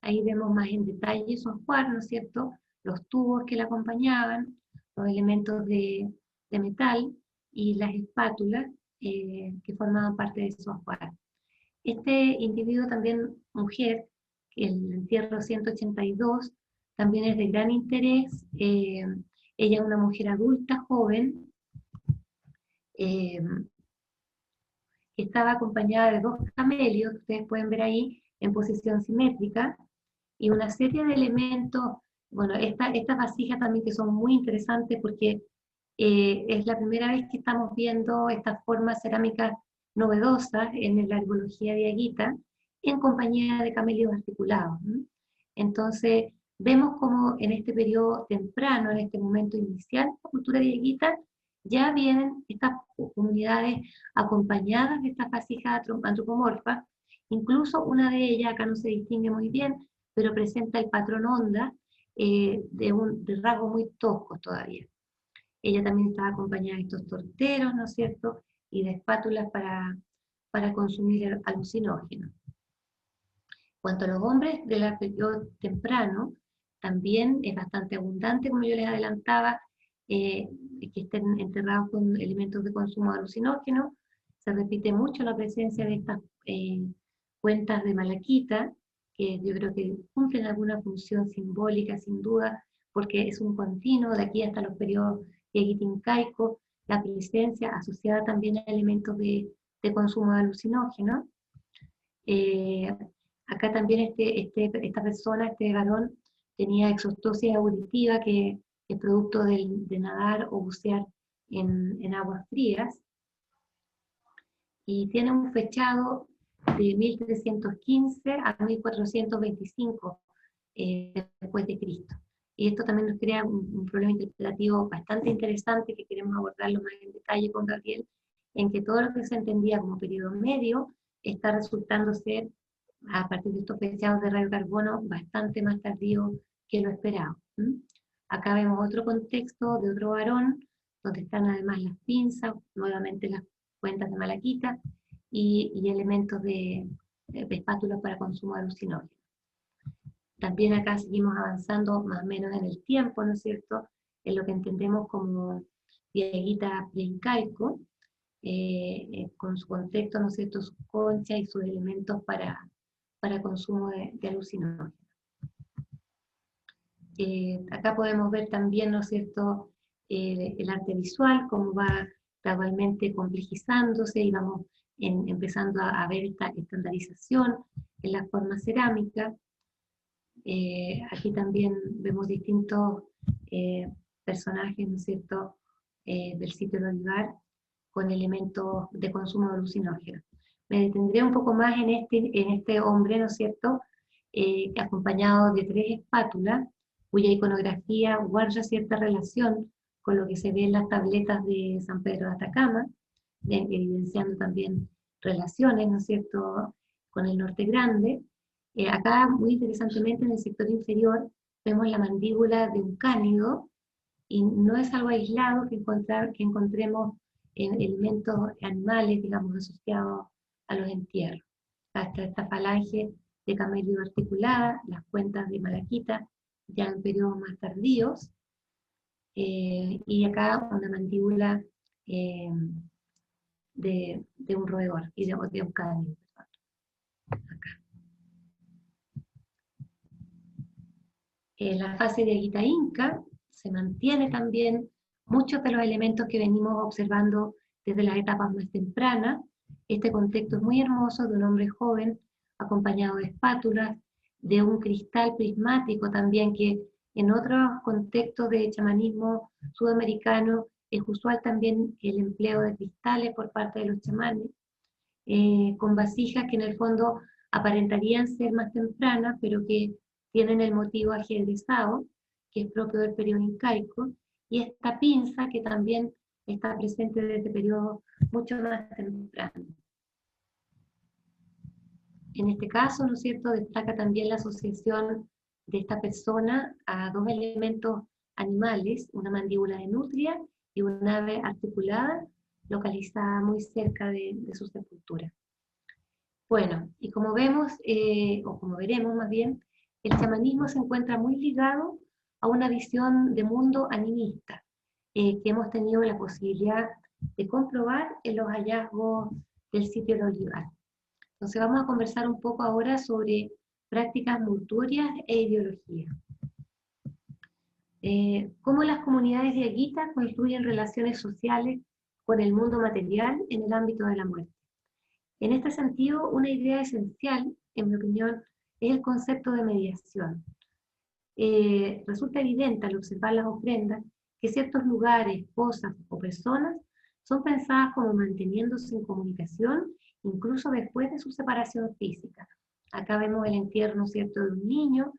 Ahí vemos más en detalle su ajuar, ¿no es cierto?, los tubos que la acompañaban, los elementos de metal y las espátulas que formaban parte de su ajuar. Este individuo también, mujer, el entierro 182, también es de gran interés. Ella es una mujer adulta, joven, que estaba acompañada de 2 camelios, que ustedes pueden ver ahí, en posición simétrica, y una serie de elementos. Bueno, estas vasijas también que son muy interesantes porque es la primera vez que estamos viendo estas formas cerámicas novedosas en la herbología diaguita en compañía de camelios articulados, ¿no? Entonces, vemos como en este periodo temprano, en este momento inicial de la cultura diaguita, ya vienen estas comunidades acompañadas de estas vasijas antropomorfas. Incluso una de ellas, acá no se distingue muy bien, pero presenta el patrón onda de rasgos muy toscos todavía. Ella también estaba acompañada de estos torteros, ¿no es cierto?, y de espátulas para consumir alucinógenos. Cuanto a los hombres del periodo temprano, también es bastante abundante, como yo les adelantaba, que estén enterrados con elementos de consumo de alucinógenos. Se repite mucho la presencia de estas cuentas de malaquita, que yo creo que cumplen alguna función simbólica, sin duda, porque es un continuo de aquí hasta los periodos diaguita-incaico, la presencia asociada también a elementos de consumo de alucinógenos. Acá también esta persona, este varón, tenía exostosis auditiva, que es producto de nadar o bucear en aguas frías, y tiene un fechado de 1315 a 1425 después de Cristo. Y esto también nos crea un problema interpretativo bastante interesante que queremos abordarlo más en detalle con Gabriel, en que todo lo que se entendía como periodo medio está resultando ser a partir de estos pesados de radiocarbono bastante más tardío que lo esperado. Acá vemos otro contexto de otro varón, donde están además las pinzas, nuevamente las cuentas de malaquita, y elementos de espátulas para consumo de alucinógenos. También acá seguimos avanzando más o menos en el tiempo, ¿no es cierto?, en lo que entendemos como dieguita preincaico, con su contexto, ¿no es cierto?, sus conchas y sus elementos para consumo de alucinógenos. Acá podemos ver también, ¿no es cierto?, el arte visual, cómo va gradualmente complejizándose y vamos empezando a ver esta estandarización en la forma cerámica. Aquí también vemos distintos personajes, ¿no es cierto?, del sitio de Olivar con elementos de consumo de alucinógenos. Me detendré un poco más en este hombre, ¿no es cierto?, acompañado de 3 espátulas, cuya iconografía guarda cierta relación con lo que se ve en las tabletas de San Pedro de Atacama, evidenciando también relaciones, ¿no es cierto?, con el Norte Grande. Acá, muy interesantemente, en el sector inferior, vemos la mandíbula de un cánido, y no es algo aislado que encontremos en elementos animales, digamos, asociados a los entierros. Hasta esta falange de camello articulada, las cuentas de malaquita, ya en periodos más tardíos, y acá una mandíbula de un roedor, y de un cánido. Acá. En la fase de Aguita Inca se mantiene también muchos de los elementos que venimos observando desde las etapas más tempranas. Este contexto es muy hermoso de un hombre joven acompañado de espátulas, de un cristal prismático también, que en otros contextos de chamanismo sudamericano es usual también el empleo de cristales por parte de los chamanes, con vasijas que en el fondo aparentarían ser más tempranas, pero que tienen el motivo ajedrezado, que es propio del periodo incaico, y esta pinza que también está presente desde periodo mucho más temprano. En este caso, ¿no es cierto?, destaca también la asociación de esta persona a 2 elementos animales, una mandíbula de nutria y un ave articulada, localizada muy cerca de su sepultura. Bueno, y como vemos, o como veremos más bien, el chamanismo se encuentra muy ligado a una visión de mundo animista, que hemos tenido la posibilidad de comprobar en los hallazgos del sitio de Olivar. Entonces vamos a conversar un poco ahora sobre prácticas mortuorias e ideología. Cómo las comunidades diaguitas construyen relaciones sociales con el mundo material en el ámbito de la muerte. En este sentido, una idea esencial, en mi opinión, es el concepto de mediación. Resulta evidente al observar las ofrendas que ciertos lugares, cosas o personas son pensadas como manteniéndose en comunicación incluso después de su separación física. Acá vemos el entierro, ¿no es cierto?, de un niño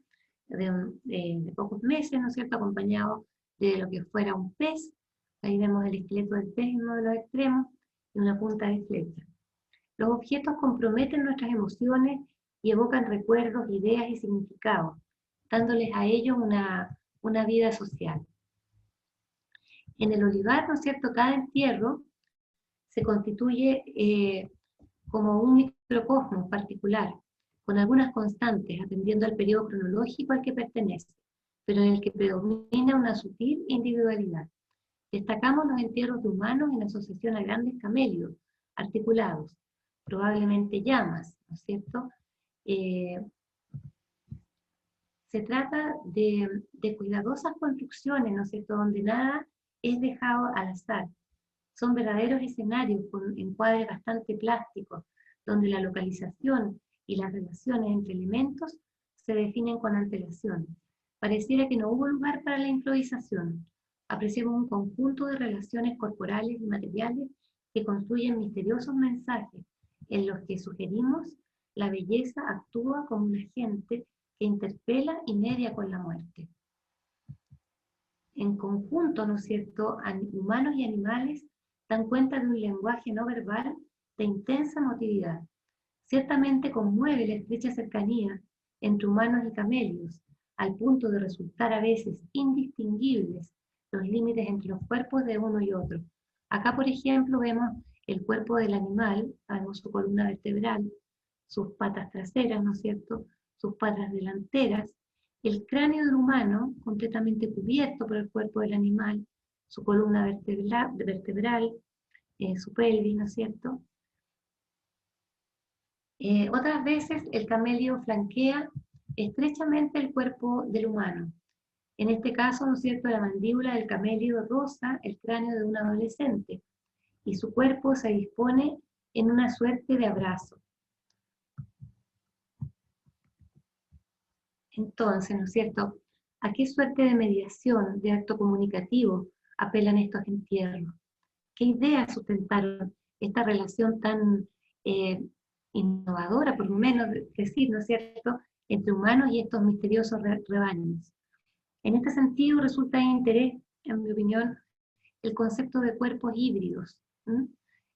de pocos meses, ¿no es cierto?, acompañado de lo que fuera un pez. Ahí vemos el esqueleto del pez en uno de los extremos y una punta de flecha. Los objetos comprometen nuestras emociones y evocan recuerdos, ideas y significados, dándoles a ellos una vida social. En el olivar, ¿no es cierto?, cada entierro se constituye como un microcosmos particular, con algunas constantes, atendiendo al periodo cronológico al que pertenece, pero en el que predomina una sutil individualidad. Destacamos los entierros de humanos en asociación a grandes camélidos, articulados, probablemente llamas, ¿no es cierto? Se trata de cuidadosas construcciones, ¿no es cierto?, donde nada es dejado al azar. Son verdaderos escenarios con encuadres bastante plásticos, donde la localización y las relaciones entre elementos se definen con antelación. Pareciera que no hubo lugar para la improvisación. Apreciamos un conjunto de relaciones corporales y materiales que construyen misteriosos mensajes, en los que sugerimos la belleza actúa como un agente que interpela y media con la muerte. En conjunto, ¿no es cierto?, humanos y animales dan cuenta de un lenguaje no verbal de intensa emotividad. Ciertamente conmueve la estrecha cercanía entre humanos y camélidos, al punto de resultar a veces indistinguibles los límites entre los cuerpos de uno y otro. Acá, por ejemplo, vemos el cuerpo del animal, vemos su columna vertebral, sus patas traseras, ¿no es cierto?, sus patas delanteras, el cráneo del humano completamente cubierto por el cuerpo del animal, su columna vertebral, su pelvis, ¿no es cierto? Otras veces el camelio flanquea estrechamente el cuerpo del humano. En este caso, ¿no es cierto?, la mandíbula del camelio roza el cráneo de un adolescente y su cuerpo se dispone en una suerte de abrazo. Entonces, ¿no es cierto?, ¿a qué suerte de mediación, de acto comunicativo apelan estos entierros? ¿Qué ideas sustentaron esta relación tan innovadora, por lo menos decir, ¿no es cierto?, entre humanos y estos misteriosos rebaños? En este sentido resulta de interés, en mi opinión, el concepto de cuerpos híbridos,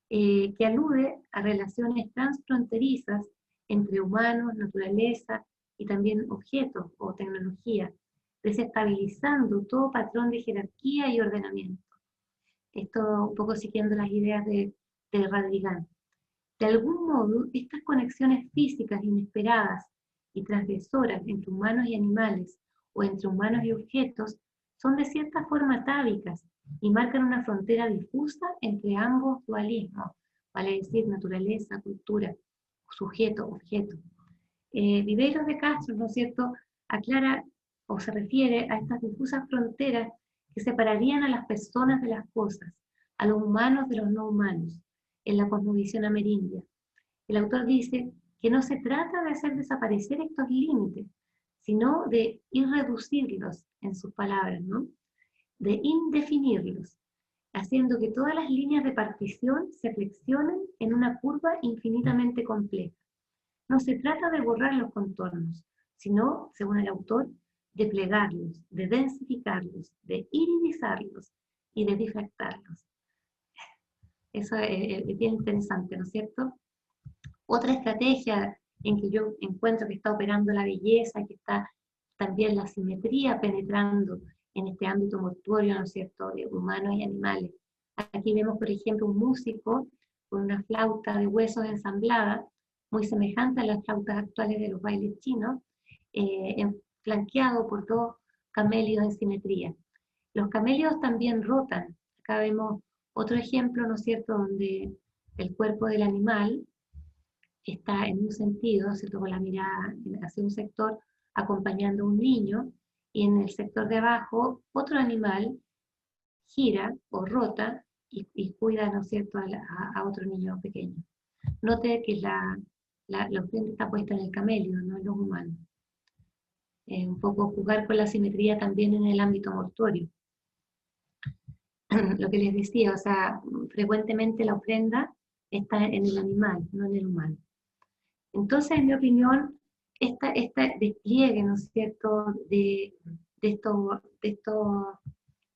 que alude a relaciones transfronterizas entre humanos, naturaleza y también objetos o tecnología, desestabilizando todo patrón de jerarquía y ordenamiento. Esto un poco siguiendo las ideas de Radriguán. De algún modo, estas conexiones físicas inesperadas y transgresoras entre humanos y animales, o entre humanos y objetos, son de cierta forma atávicas y marcan una frontera difusa entre ambos dualismos, vale decir, naturaleza, cultura, sujeto, objeto. Viveiros de Castro, ¿no es cierto?, aclara o se refiere a estas difusas fronteras que separarían a las personas de las cosas, a los humanos de los no humanos, en la cosmovisión amerindia. El autor dice que no se trata de hacer desaparecer estos límites, sino de irreducirlos, en sus palabras, ¿no?, de indefinirlos, haciendo que todas las líneas de partición se flexionen en una curva infinitamente compleja. No se trata de borrar los contornos, sino, según el autor, de plegarlos, de densificarlos, de iridizarlos y de difractarlos. Eso es bien interesante, ¿no es cierto? Otra estrategia en que yo encuentro que está operando la belleza, que está también la simetría penetrando en este ámbito mortuorio, ¿no es cierto?, de humanos y animales. Aquí vemos, por ejemplo, un músico con una flauta de huesos ensamblada, muy semejante a las flautas actuales de los bailes chinos, flanqueado por dos camelios en simetría. Los camelios también rotan. Acá vemos otro ejemplo, ¿no es cierto?, donde el cuerpo del animal está en un sentido, ¿cierto?, con la mirada hacia un sector, acompañando a un niño, y en el sector de abajo, otro animal gira o rota y cuida, ¿no es cierto?, a otro niño pequeño. Note que la ofrenda está puesta en el camelio, no en los humanos. Un poco jugar con la simetría también en el ámbito mortuorio. Lo que les decía, o sea, frecuentemente la ofrenda está en el animal, no en el humano. Entonces, en mi opinión, este despliegue, ¿no es cierto?, de estos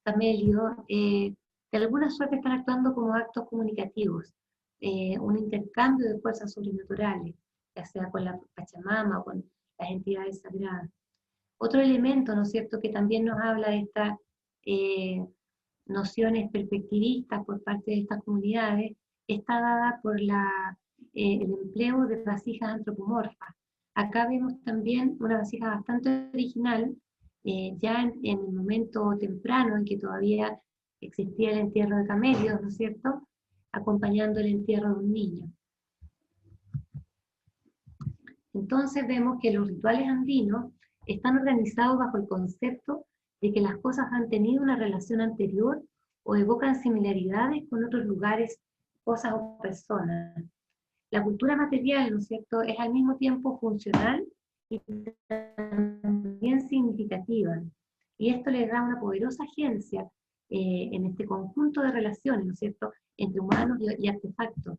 camelios, de alguna suerte están actuando como actos comunicativos, un intercambio de fuerzas sobrenaturales, ya sea con la Pachamama o con las entidades sagradas. Otro elemento, ¿no es cierto?, que también nos habla de estas nociones perspectivistas por parte de estas comunidades, está dada por el empleo de vasijas antropomorfas. Acá vemos también una vasija bastante original, ya en el momento temprano en que todavía existía el entierro de camelios, ¿no es cierto?, acompañando el entierro de un niño. Entonces vemos que los rituales andinos están organizados bajo el concepto de que las cosas han tenido una relación anterior o evocan similaridades con otros lugares, cosas o personas. La cultura material, ¿no es cierto?, es al mismo tiempo funcional y también significativa. Y esto le da una poderosa agencia en este conjunto de relaciones, ¿no es cierto?, entre humanos y artefactos.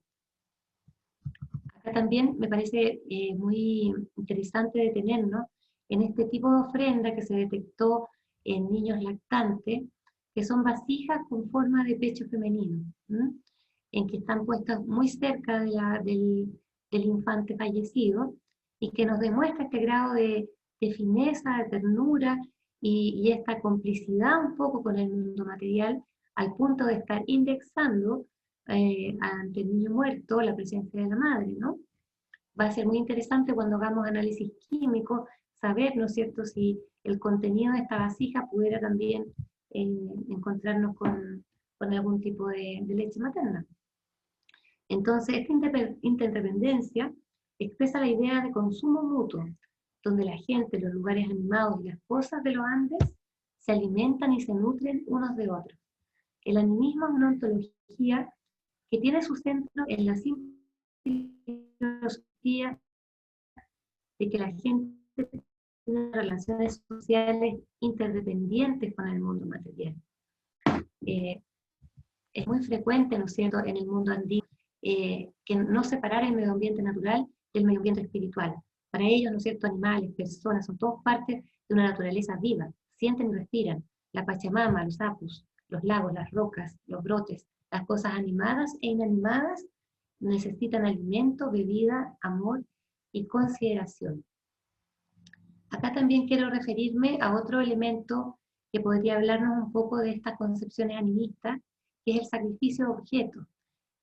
Acá también me parece muy interesante detenernos en este tipo de ofrenda que se detectó en niños lactantes, que son vasijas con forma de pecho femenino, en que están puestas muy cerca del del infante fallecido, y que nos demuestra este grado de fineza, de ternura, y esta complicidad un poco con el mundo material, al punto de estar indexando ante el niño muerto la presencia de la madre, ¿no? Va a ser muy interesante cuando hagamos análisis químico saber, ¿no es cierto?, si el contenido de esta vasija pudiera también encontrarnos con algún tipo de leche materna. Entonces, esta interdependencia expresa la idea de consumo mutuo, donde la gente, los lugares animados y las cosas de los Andes se alimentan y se nutren unos de otros. El animismo es una ontología que tiene su centro en la simple filosofía de que la gente tiene relaciones sociales interdependientes con el mundo material. Es muy frecuente, ¿no es cierto?, en el mundo andino, que no separar el medio ambiente natural del medio ambiente espiritual. Para ellos, ¿no es cierto?, animales, personas, son todos parte de una naturaleza viva, sienten y respiran. La Pachamama, los apus, los lagos, las rocas, los brotes, las cosas animadas e inanimadas necesitan alimento, bebida, amor y consideración. Acá también quiero referirme a otro elemento que podría hablarnos un poco de estas concepciones animistas, que es el sacrificio de objetos.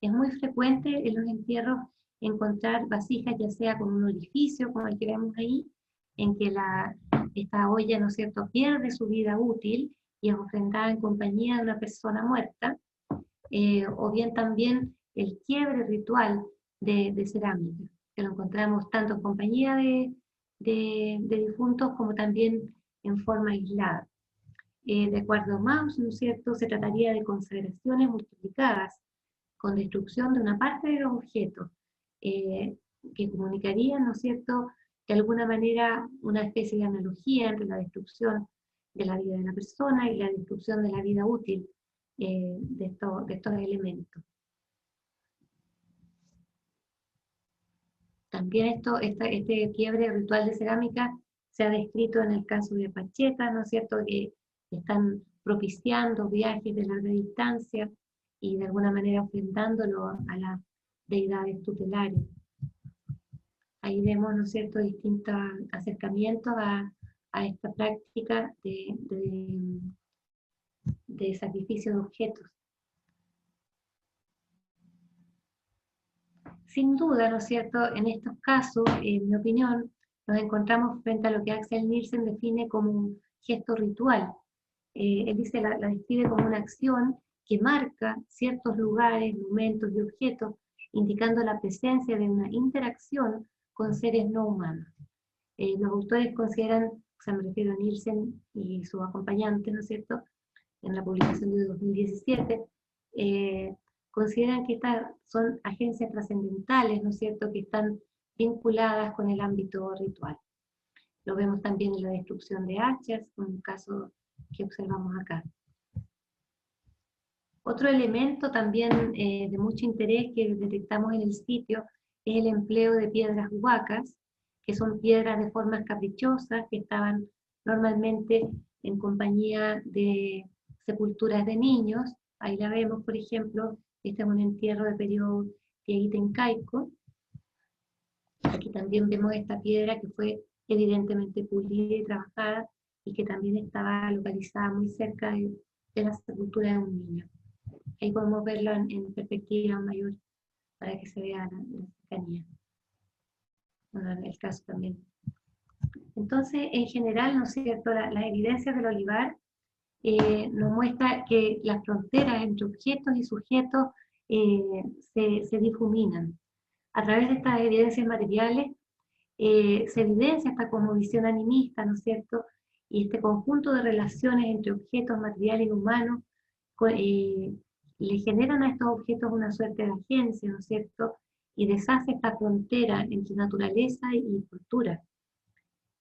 Es muy frecuente en los entierros encontrar vasijas, ya sea con un orificio, como el que vemos ahí, en que esta olla, ¿no es cierto?, pierde su vida útil y es ofrendada en compañía de una persona muerta, o bien también el quiebre ritual de cerámica, que lo encontramos tanto en compañía de difuntos como también en forma aislada. De acuerdo a Mauss, ¿no es cierto?, se trataría de consagraciones multiplicadas, con destrucción de una parte de los objetos, que comunicarían, ¿no es cierto?, de alguna manera una especie de analogía entre la destrucción de la vida de la persona y la destrucción de la vida útil de estos elementos. También este quiebre ritual de cerámica se ha descrito en el caso de Pacheta, ¿no es cierto?, que están propiciando viajes de larga distancia y de alguna manera ofrendándolo a las deidades tutelares. Ahí vemos, ¿no es cierto?, distintos acercamientos a esta práctica de sacrificio de objetos. Sin duda, ¿no es cierto?, en estos casos, en mi opinión, nos encontramos frente a lo que Axel Nielsen define como un gesto ritual. Él dice, la describe como una acción que marca ciertos lugares, momentos y objetos, indicando la presencia de una interacción con seres no humanos. Los autores consideran, o sea, me refiero a Nielsen y su acompañante, ¿no es cierto?, en la publicación de 2017, consideran que estas son agencias trascendentales, ¿no es cierto?, que están vinculadas con el ámbito ritual. Lo vemos también en la destrucción de hachas, un caso que observamos acá. Otro elemento también de mucho interés que detectamos en el sitio es el empleo de piedras huacas, que son piedras de formas caprichosas que estaban normalmente en compañía de sepulturas de niños. Ahí la vemos, por ejemplo, este es un entierro de periodo incaico. Aquí también vemos esta piedra que fue evidentemente pulida y trabajada y que también estaba localizada muy cerca de la sepultura de un niño. Ahí podemos verlo en perspectiva mayor para que se vea la cercanía. Bueno, en el caso también. Entonces, en general, ¿no es cierto?, las evidencias del olivar nos muestra que las fronteras entre objetos y sujetos se difuminan. A través de estas evidencias materiales se evidencia esta cosmovisión animista, ¿no es cierto?, y este conjunto de relaciones entre objetos materiales y humanos le generan a estos objetos una suerte de agencia, ¿no es cierto?, y deshace esta frontera entre naturaleza y cultura.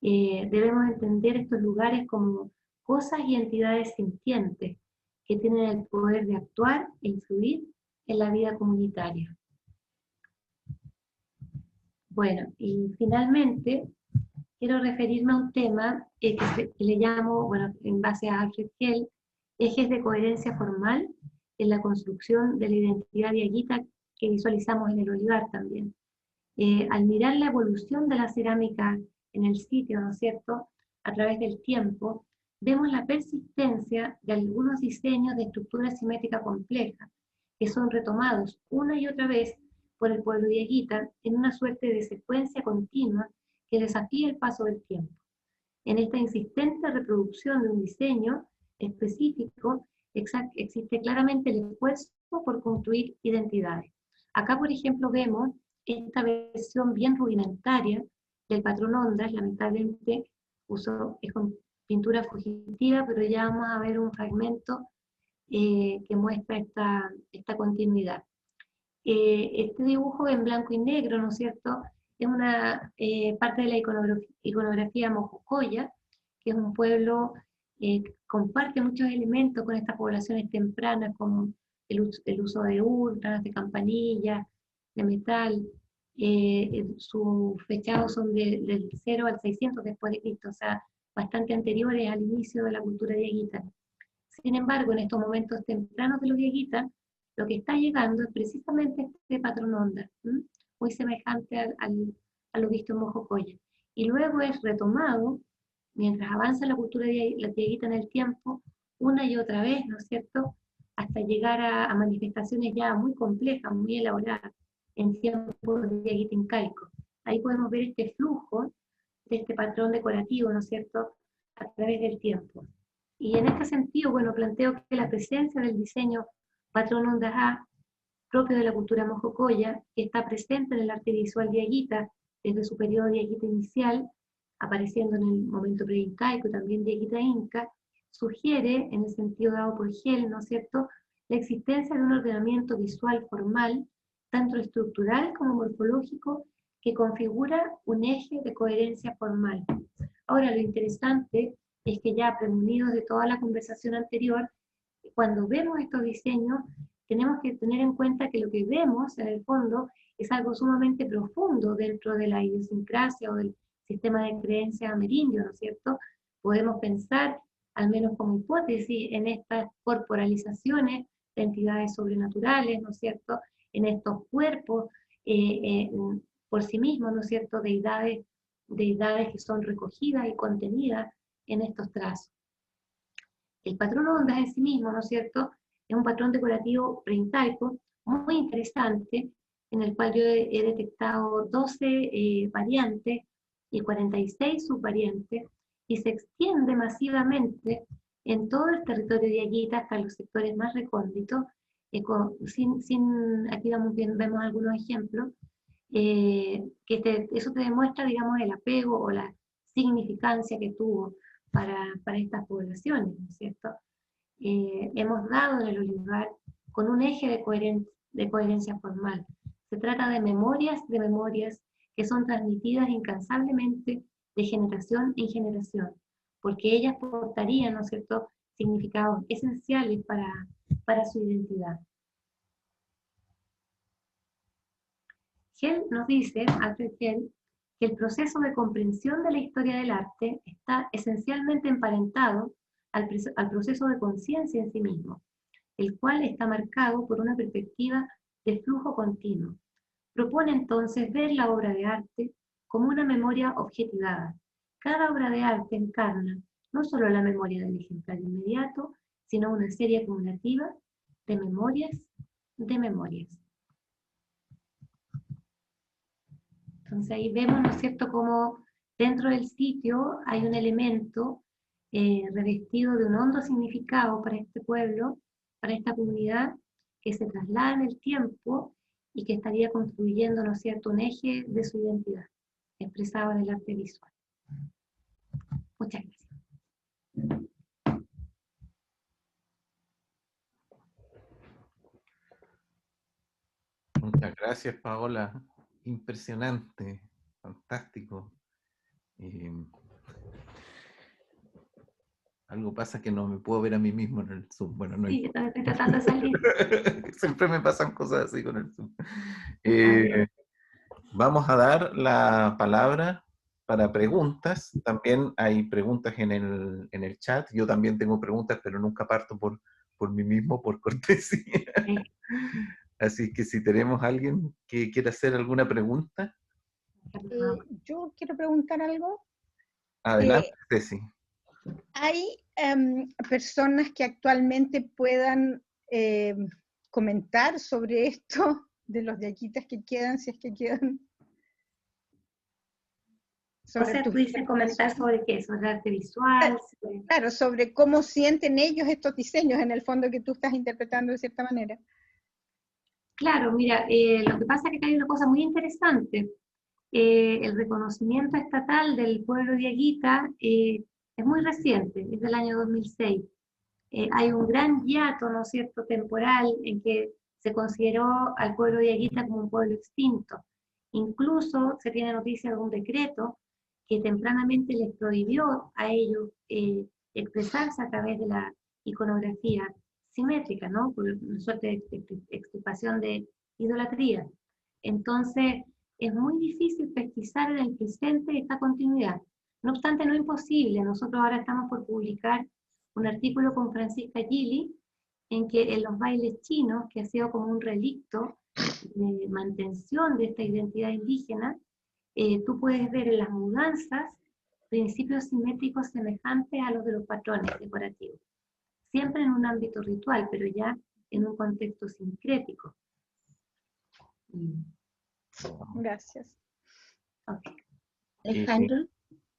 Debemos entender estos lugares como cosas y entidades sintientes que tienen el poder de actuar e influir en la vida comunitaria. Bueno, y finalmente quiero referirme a un tema que le llamo, bueno, en base a Alfred Kell, ejes de coherencia formal en la construcción de la identidad diaguita que visualizamos en el olivar también. Al mirar la evolución de la cerámica en el sitio, ¿no es cierto?, a través del tiempo, vemos la persistencia de algunos diseños de estructura simétrica compleja, que son retomados una y otra vez por el pueblo dieguita en una suerte de secuencia continua que desafía el paso del tiempo. En esta insistente reproducción de un diseño específico existe claramente el esfuerzo por construir identidades. Acá, por ejemplo, vemos esta versión bien rudimentaria del patrón Ondas, lamentablemente es con pintura fugitiva, pero ya vamos a ver un fragmento que muestra esta continuidad. Este dibujo en blanco y negro, ¿no es cierto?, es una parte de la iconografía mojocoya, que es un pueblo que comparte muchos elementos con estas poblaciones tempranas, como el uso de urnas, de campanillas, de metal. Sus fechados son del 0 al 600 después de Cristo, o sea, bastante anteriores al inicio de la cultura dieguita. Sin embargo, en estos momentos tempranos de los dieguitas, lo que está llegando es precisamente este patrón onda, muy semejante a lo visto en Mojocoya. Y luego es retomado, mientras avanza la cultura dieguita en el tiempo, una y otra vez, ¿no es cierto?, hasta llegar a manifestaciones ya muy complejas, muy elaboradas, en tiempos de dieguita incaico. Ahí podemos ver este flujo de este patrón decorativo, ¿no es cierto?, a través del tiempo. Y en este sentido, bueno, planteo que la presencia del diseño patrón Ondas A, propio de la cultura mojocoya, que está presente en el arte visual dieguita desde su periodo dieguita inicial, apareciendo en el momento preincaico y también dieguita inca, sugiere, en el sentido dado por Hell, ¿no es cierto?, la existencia de un ordenamiento visual formal, tanto estructural como morfológico, que configura un eje de coherencia formal. Ahora, lo interesante es que ya prevenidos de toda la conversación anterior, cuando vemos estos diseños, tenemos que tener en cuenta que lo que vemos, en el fondo, es algo sumamente profundo dentro de la idiosincrasia o del sistema de creencias amerindio, ¿no es cierto? Podemos pensar, al menos como hipótesis, en estas corporalizaciones de entidades sobrenaturales, ¿no es cierto?, en estos cuerpos por sí mismos, ¿no es cierto?, deidades que son recogidas y contenidas en estos trazos. El patrón Ondas en sí mismo, ¿no es cierto?, es un patrón decorativo preincaico muy interesante, en el cual yo he detectado 12 variantes y 46 subvariantes, y se extiende masivamente en todo el territorio de Aguita hasta los sectores más recónditos. Aquí vemos algunos ejemplos, eso te demuestra, digamos, el apego o la significancia que tuvo para estas poblaciones, ¿no es cierto? Hemos dado en el olivar con un eje de coherencia formal. Se trata de memorias que son transmitidas incansablemente de generación en generación, porque ellas portarían, ¿no es cierto?, significados esenciales para su identidad. Hell nos dice, Alfred Hell, que el proceso de comprensión de la historia del arte está esencialmente emparentado al proceso de conciencia en sí mismo, el cual está marcado por una perspectiva de flujo continuo. Propone entonces ver la obra de arte como una memoria objetivada. Cada obra de arte encarna no solo la memoria del ejemplar inmediato, sino una serie acumulativa de memorias de memorias. Entonces ahí vemos, ¿no es cierto?, cómo dentro del sitio hay un elemento revestido de un hondo significado para este pueblo, para esta comunidad, que se traslada en el tiempo y que estaría construyendo, ¿no es cierto?, un eje de su identidad, expresado en el arte visual. Muchas gracias. Muchas gracias, Paola. Impresionante, fantástico. Algo pasa que no me puedo ver a mí mismo en el Zoom. Bueno, no sí, estoy tratando de salir. Siempre me pasan cosas así con el Zoom. Vamos a dar la palabra para preguntas. También hay preguntas en el chat. Yo también tengo preguntas, pero nunca parto por mí mismo, por cortesía. Sí. Así que si tenemos a alguien que quiera hacer alguna pregunta, Yo quiero preguntar algo. Adelante, Ceci. ¿Hay personas que actualmente puedan comentar sobre esto, de los yaquitas que quedan, si es que quedan? O sea, tú dices comentar sobre qué, sobre arte visual. Claro, sobre cómo sienten ellos estos diseños, en el fondo, que tú estás interpretando de cierta manera. Claro, mira, lo que pasa es que hay una cosa muy interesante. El reconocimiento estatal del pueblo diaguita es muy reciente, es del año 2006. Hay un gran hiato, ¿no es cierto?, temporal en que se consideró al pueblo diaguita como un pueblo extinto. Incluso se tiene noticia de un decreto que tempranamente les prohibió a ellos expresarse a través de la iconografía simétrica, ¿no?, por una suerte de extirpación de idolatría. Entonces, es muy difícil pesquisar en el presente esta continuidad. No obstante, no es imposible. Nosotros ahora estamos por publicar un artículo con Francisca Gili, en que en los bailes chinos, que ha sido como un relicto de mantención de esta identidad indígena, tú puedes ver en las mudanzas principios simétricos semejantes a los de los patrones decorativos. Siempre en un ámbito ritual, pero ya en un contexto sincrético. Gracias. Okay.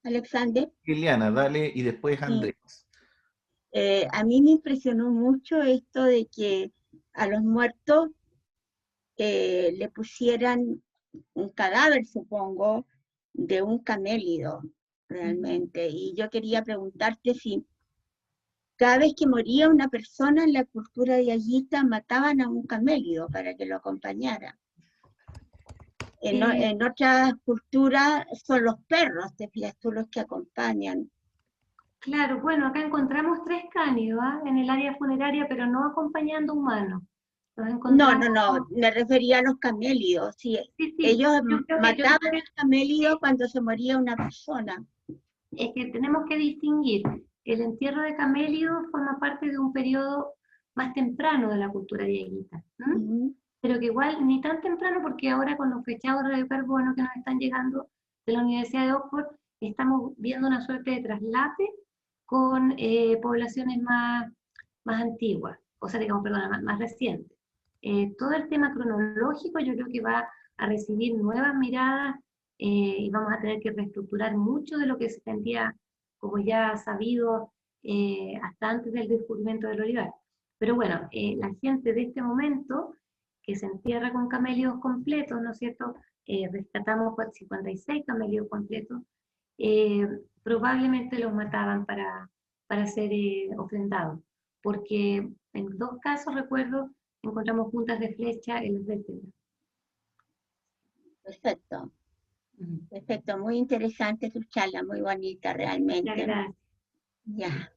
Alexander. Liliana, dale, y después Andrés. A mí me impresionó mucho esto de que a los muertos le pusieran un cadáver, supongo, de un camélido, realmente. Y yo quería preguntarte si cada vez que moría una persona en la cultura diaguita mataban a un camélido para que lo acompañara. En otras culturas son los perros, te fijas tú, los que acompañan. Claro, bueno, acá encontramos 3 cánidos en el área funeraria, pero no acompañando humanos. No, me refería a los camélidos. Sí, sí, ellos mataban al camélido cuando se moría una persona. Es que tenemos que distinguir. El entierro de camélido forma parte de un periodo más temprano de la cultura diaguita. Pero que igual ni tan temprano, porque ahora con los fechados de radiocarbono que nos están llegando de la Universidad de Oxford, estamos viendo una suerte de traslape con poblaciones más antiguas, o sea, digamos, perdón, más recientes. Todo el tema cronológico yo creo que va a recibir nuevas miradas y vamos a tener que reestructurar mucho de lo que se sentía como ya sabido hasta antes del descubrimiento del olivar. Pero bueno, la gente de este momento que se entierra con camélidos completos, ¿no es cierto? Rescatamos 56 camélidos completos, probablemente los mataban para ser ofrendados, porque en 2 casos, recuerdo, encontramos puntas de flecha en las vértebras. Perfecto. Perfecto, muy interesante tu charla, muy bonita realmente. Gracias. Ya.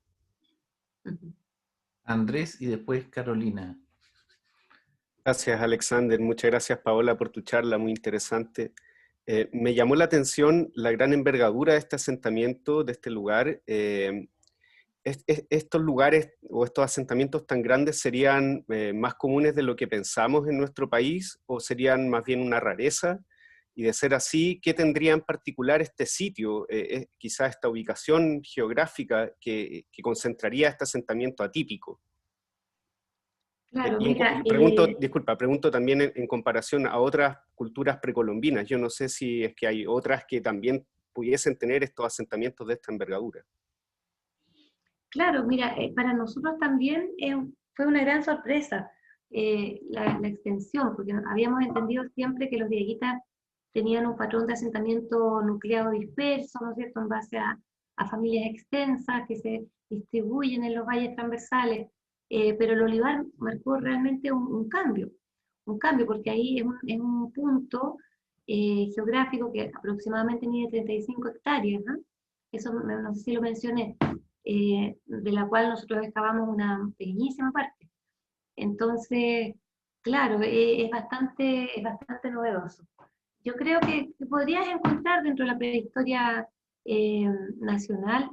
Andrés y después Carolina. Gracias, Alexander. Muchas gracias, Paola, por tu charla, muy interesante. Me llamó la atención la gran envergadura de este asentamiento, de este lugar. Estos lugares o estos asentamientos tan grandes serían más comunes de lo que pensamos en nuestro país o serían más bien una rareza. Y de ser así, ¿qué tendría en particular este sitio, quizá esta ubicación geográfica que concentraría este asentamiento atípico? Claro, mira, pregunto también en comparación a otras culturas precolombinas. Yo no sé si es que hay otras que también pudiesen tener estos asentamientos de esta envergadura. Claro, mira, para nosotros también fue una gran sorpresa la extensión, porque habíamos entendido siempre que los diaguitas tenían un patrón de asentamiento nucleado disperso, ¿no es cierto?, en base a familias extensas que se distribuyen en los valles transversales, pero el olivar marcó realmente un cambio, porque ahí es un punto geográfico que aproximadamente mide 35 hectáreas, ¿no? Eso no sé si lo mencioné, de la cual nosotros excavamos una pequeñísima parte. Entonces, claro, es bastante novedoso. Yo creo que podrías encontrar dentro de la prehistoria nacional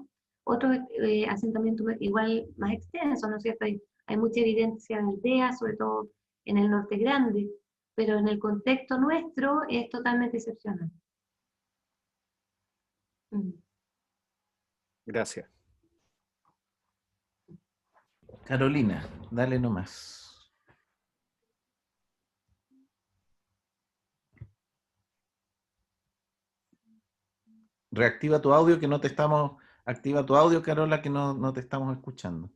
otros asentamientos igual más extensos, ¿no es cierto? Hay mucha evidencia de aldeas, sobre todo en el norte grande, pero en el contexto nuestro es totalmente excepcional. Gracias. Carolina, dale nomás. Reactiva tu audio que no te estamos... Activa tu audio, Carola, que no te estamos escuchando.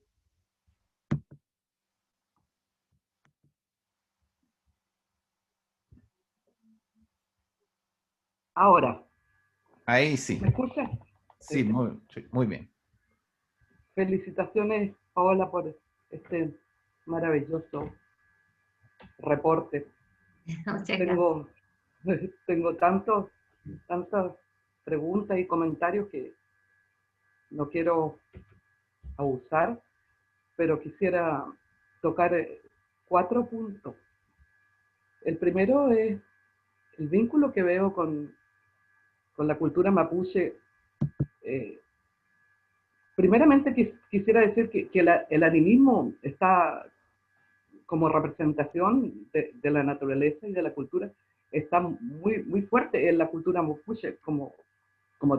Ahora, Ahí sí. ¿me escuchas? Sí, muy bien. Felicitaciones, Paola, por este maravilloso reporte. Muchas gracias. Tengo tantas preguntas y comentarios que no quiero abusar, pero quisiera tocar 4 puntos. El primero es el vínculo que veo con la cultura mapuche. Primeramente quisiera decir que el animismo está como representación de la naturaleza y de la cultura, está muy fuerte en la cultura mapuche, como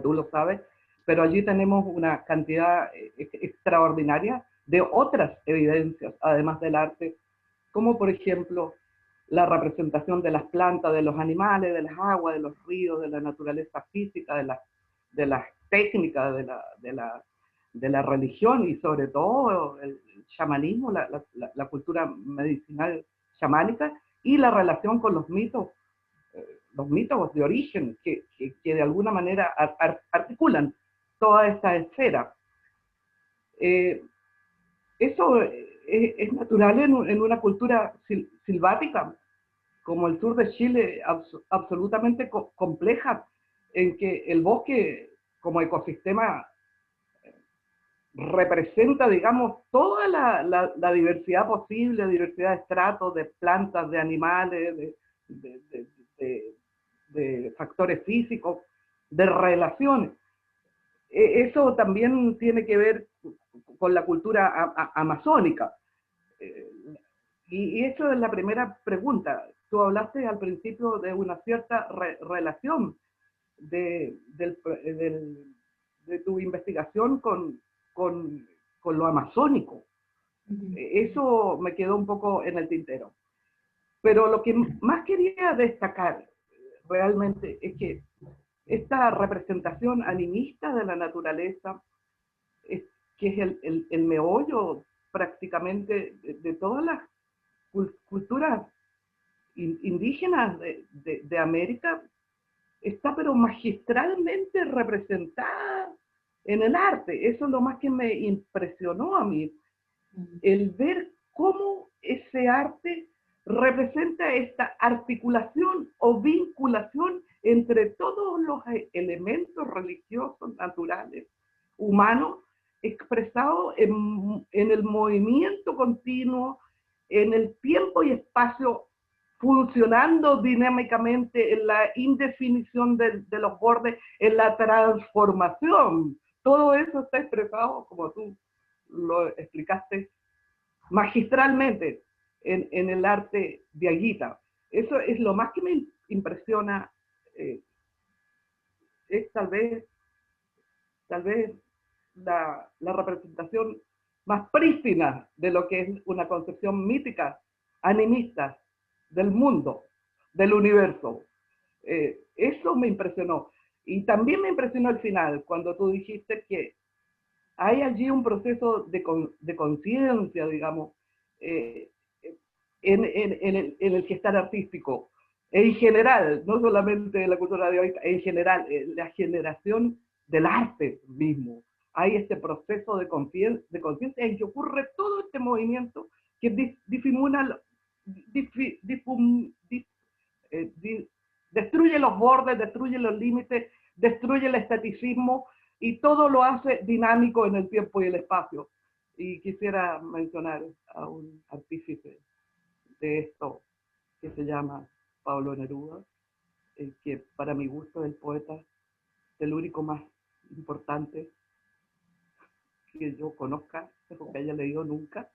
tú lo sabes, pero allí tenemos una cantidad extraordinaria de otras evidencias, además del arte, como por ejemplo la representación de las plantas, de los animales, de las aguas, de los ríos, de la naturaleza física, de las técnicas, de la religión y sobre todo el chamanismo, la cultura medicinal chamánica y la relación con los mitos de origen que de alguna manera articulan toda esta esfera. Eso es natural en una cultura silvática como el sur de Chile, absolutamente compleja, en que el bosque como ecosistema representa, digamos, toda la diversidad posible, diversidad de estratos, de plantas, de animales, de factores físicos, de relaciones. Eso también tiene que ver con la cultura amazónica. Y eso es la primera pregunta. Tú hablaste al principio de una cierta relación de tu investigación con lo amazónico. Eso me quedó un poco en el tintero. Pero lo que más quería destacar realmente es que esta representación animista de la naturaleza, que es el meollo prácticamente de todas las culturas indígenas de América, está pero magistralmente representada en el arte. Eso es lo más que me impresionó a mí, el ver cómo ese arte representa esta articulación o vinculación entre todos los elementos religiosos, naturales, humanos, expresados en el movimiento continuo, en el tiempo y espacio, funcionando dinámicamente en la indefinición de los bordes, en la transformación. Todo eso está expresado, como tú lo explicaste, magistralmente en el arte diaguita. Eso es lo más que me impresiona, es tal vez la representación más prístina de lo que es una concepción mítica, animista, del mundo, del universo. Eso me impresionó. Y también me impresionó el final, cuando tú dijiste que hay allí un proceso de conciencia, digamos, en el gestar artístico, en general, no solamente la cultura de hoy, en general, la generación del arte mismo. Hay este proceso de conciencia en que ocurre todo este movimiento que destruye los bordes, destruye los límites, destruye el esteticismo y todo lo hace dinámico en el tiempo y el espacio. Y quisiera mencionar a un artífice de esto que se llama Pablo Neruda, que para mi gusto es el poeta, el único más importante que yo conozca, o que haya leído nunca,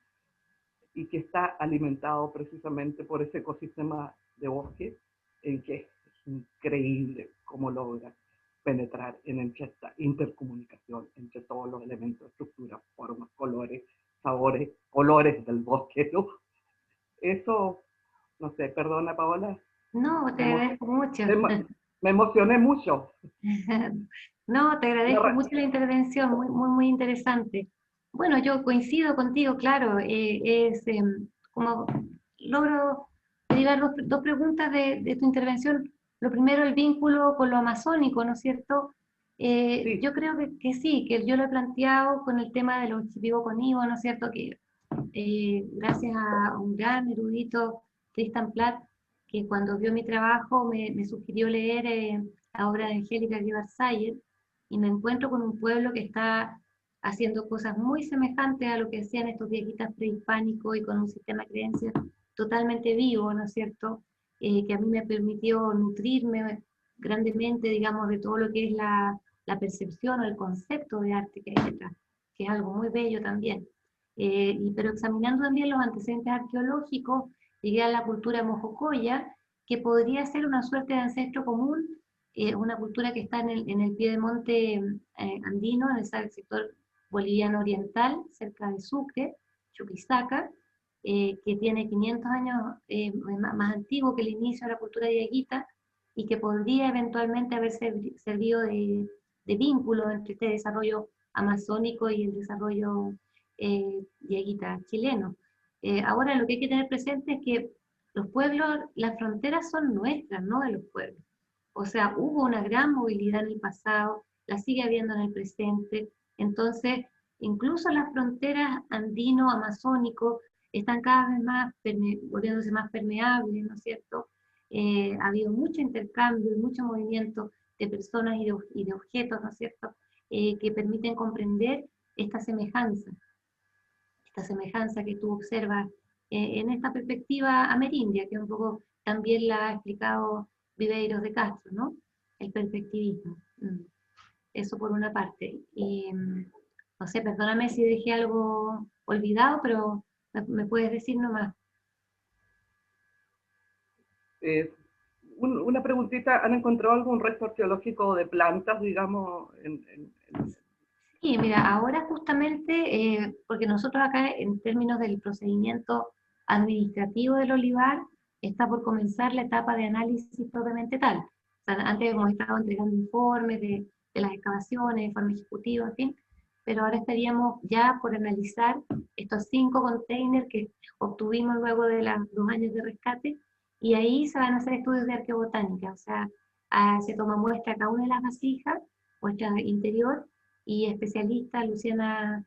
y que está alimentado precisamente por ese ecosistema de bosque en que es increíble cómo logra penetrar en intercomunicación entre todos los elementos, estructuras, formas, colores, sabores, olores del bosque, ¿no? Eso, no sé, perdona Paola. No, te agradezco mucho. Me emocioné mucho. No, te agradezco mucho la intervención, muy, muy, muy interesante. Bueno, yo coincido contigo, claro, como logro derivar dos preguntas de tu intervención. Lo primero, el vínculo con lo amazónico, ¿no es cierto? Sí. Yo creo que sí, que yo lo he planteado con el tema de los Shipibo-Conibo, ¿no es cierto? Que gracias a un gran erudito, Tristan Platt, que cuando vio mi trabajo me sugirió leer la obra de Angélica Guibar-Sayer, y me encuentro con un pueblo que está haciendo cosas muy semejantes a lo que hacían estos viejitas prehispánicos y con un sistema de creencias totalmente vivo, ¿no es cierto? Que a mí me permitió nutrirme grandemente, digamos, de todo lo que es la percepción o el concepto de arte que hay detrás, que es algo muy bello también. Pero examinando también los antecedentes arqueológicos, llegué a la cultura mojocoya, que podría ser una suerte de ancestro común, una cultura que está en el piedemonte andino, en el sector boliviano oriental, cerca de Sucre, Chuquisaca, que tiene 500 años más antiguo que el inicio de la cultura diaguita, y que podría eventualmente haber servido de vínculo entre este desarrollo amazónico y el desarrollo diaguita chileno. Ahora lo que hay que tener presente es que los pueblos, las fronteras son nuestras, no de los pueblos. O sea, hubo una gran movilidad en el pasado, la sigue habiendo en el presente. Entonces, incluso las fronteras andino-amazónico están cada vez más volviéndose más permeables, ¿no es cierto? Ha habido mucho intercambio y mucho movimiento de personas y de objetos, ¿no es cierto?, que permiten comprender esta semejanza que tú observas en esta perspectiva amerindia, que un poco también la ha explicado Viveiros de Castro, ¿no? El perspectivismo. Eso por una parte. Y, no sé, perdóname si dejé algo olvidado, pero me puedes decir nomás. Una preguntita, ¿han encontrado algún resto arqueológico de plantas, digamos, Sí, mira, ahora justamente, porque nosotros acá en términos del procedimiento administrativo del olivar, está por comenzar la etapa de análisis propiamente tal. O sea, antes hemos estado entregando informes de las excavaciones, informes ejecutivos, en fin, pero ahora estaríamos ya por analizar estos 5 containers que obtuvimos luego de los 2 años de rescate, y ahí se van a hacer estudios de arqueobotánica, o sea, se toma muestra cada una de las vasijas, muestra interior, y especialistas, Luciana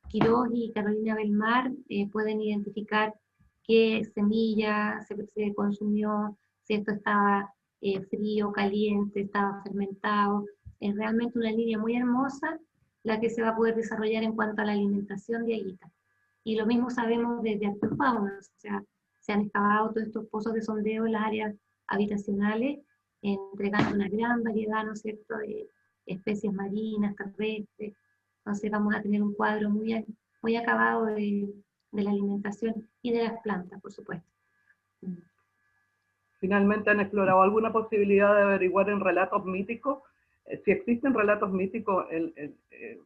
Quiroz y Carolina Belmar, pueden identificar qué semilla se consumió, si esto estaba frío, caliente, estaba fermentado. Es realmente una línea muy hermosa la que se va a poder desarrollar en cuanto a la alimentación de aguitas. Y lo mismo sabemos desde arqueofauna, o sea, se han excavado todos estos pozos de sondeo en las áreas habitacionales, entregando una gran variedad, ¿no es cierto?, de especies marinas, terrestres. Entonces vamos a tener un cuadro muy, muy acabado de la alimentación y de las plantas, por supuesto. Finalmente han explorado alguna posibilidad de averiguar en relatos míticos, si existen relatos míticos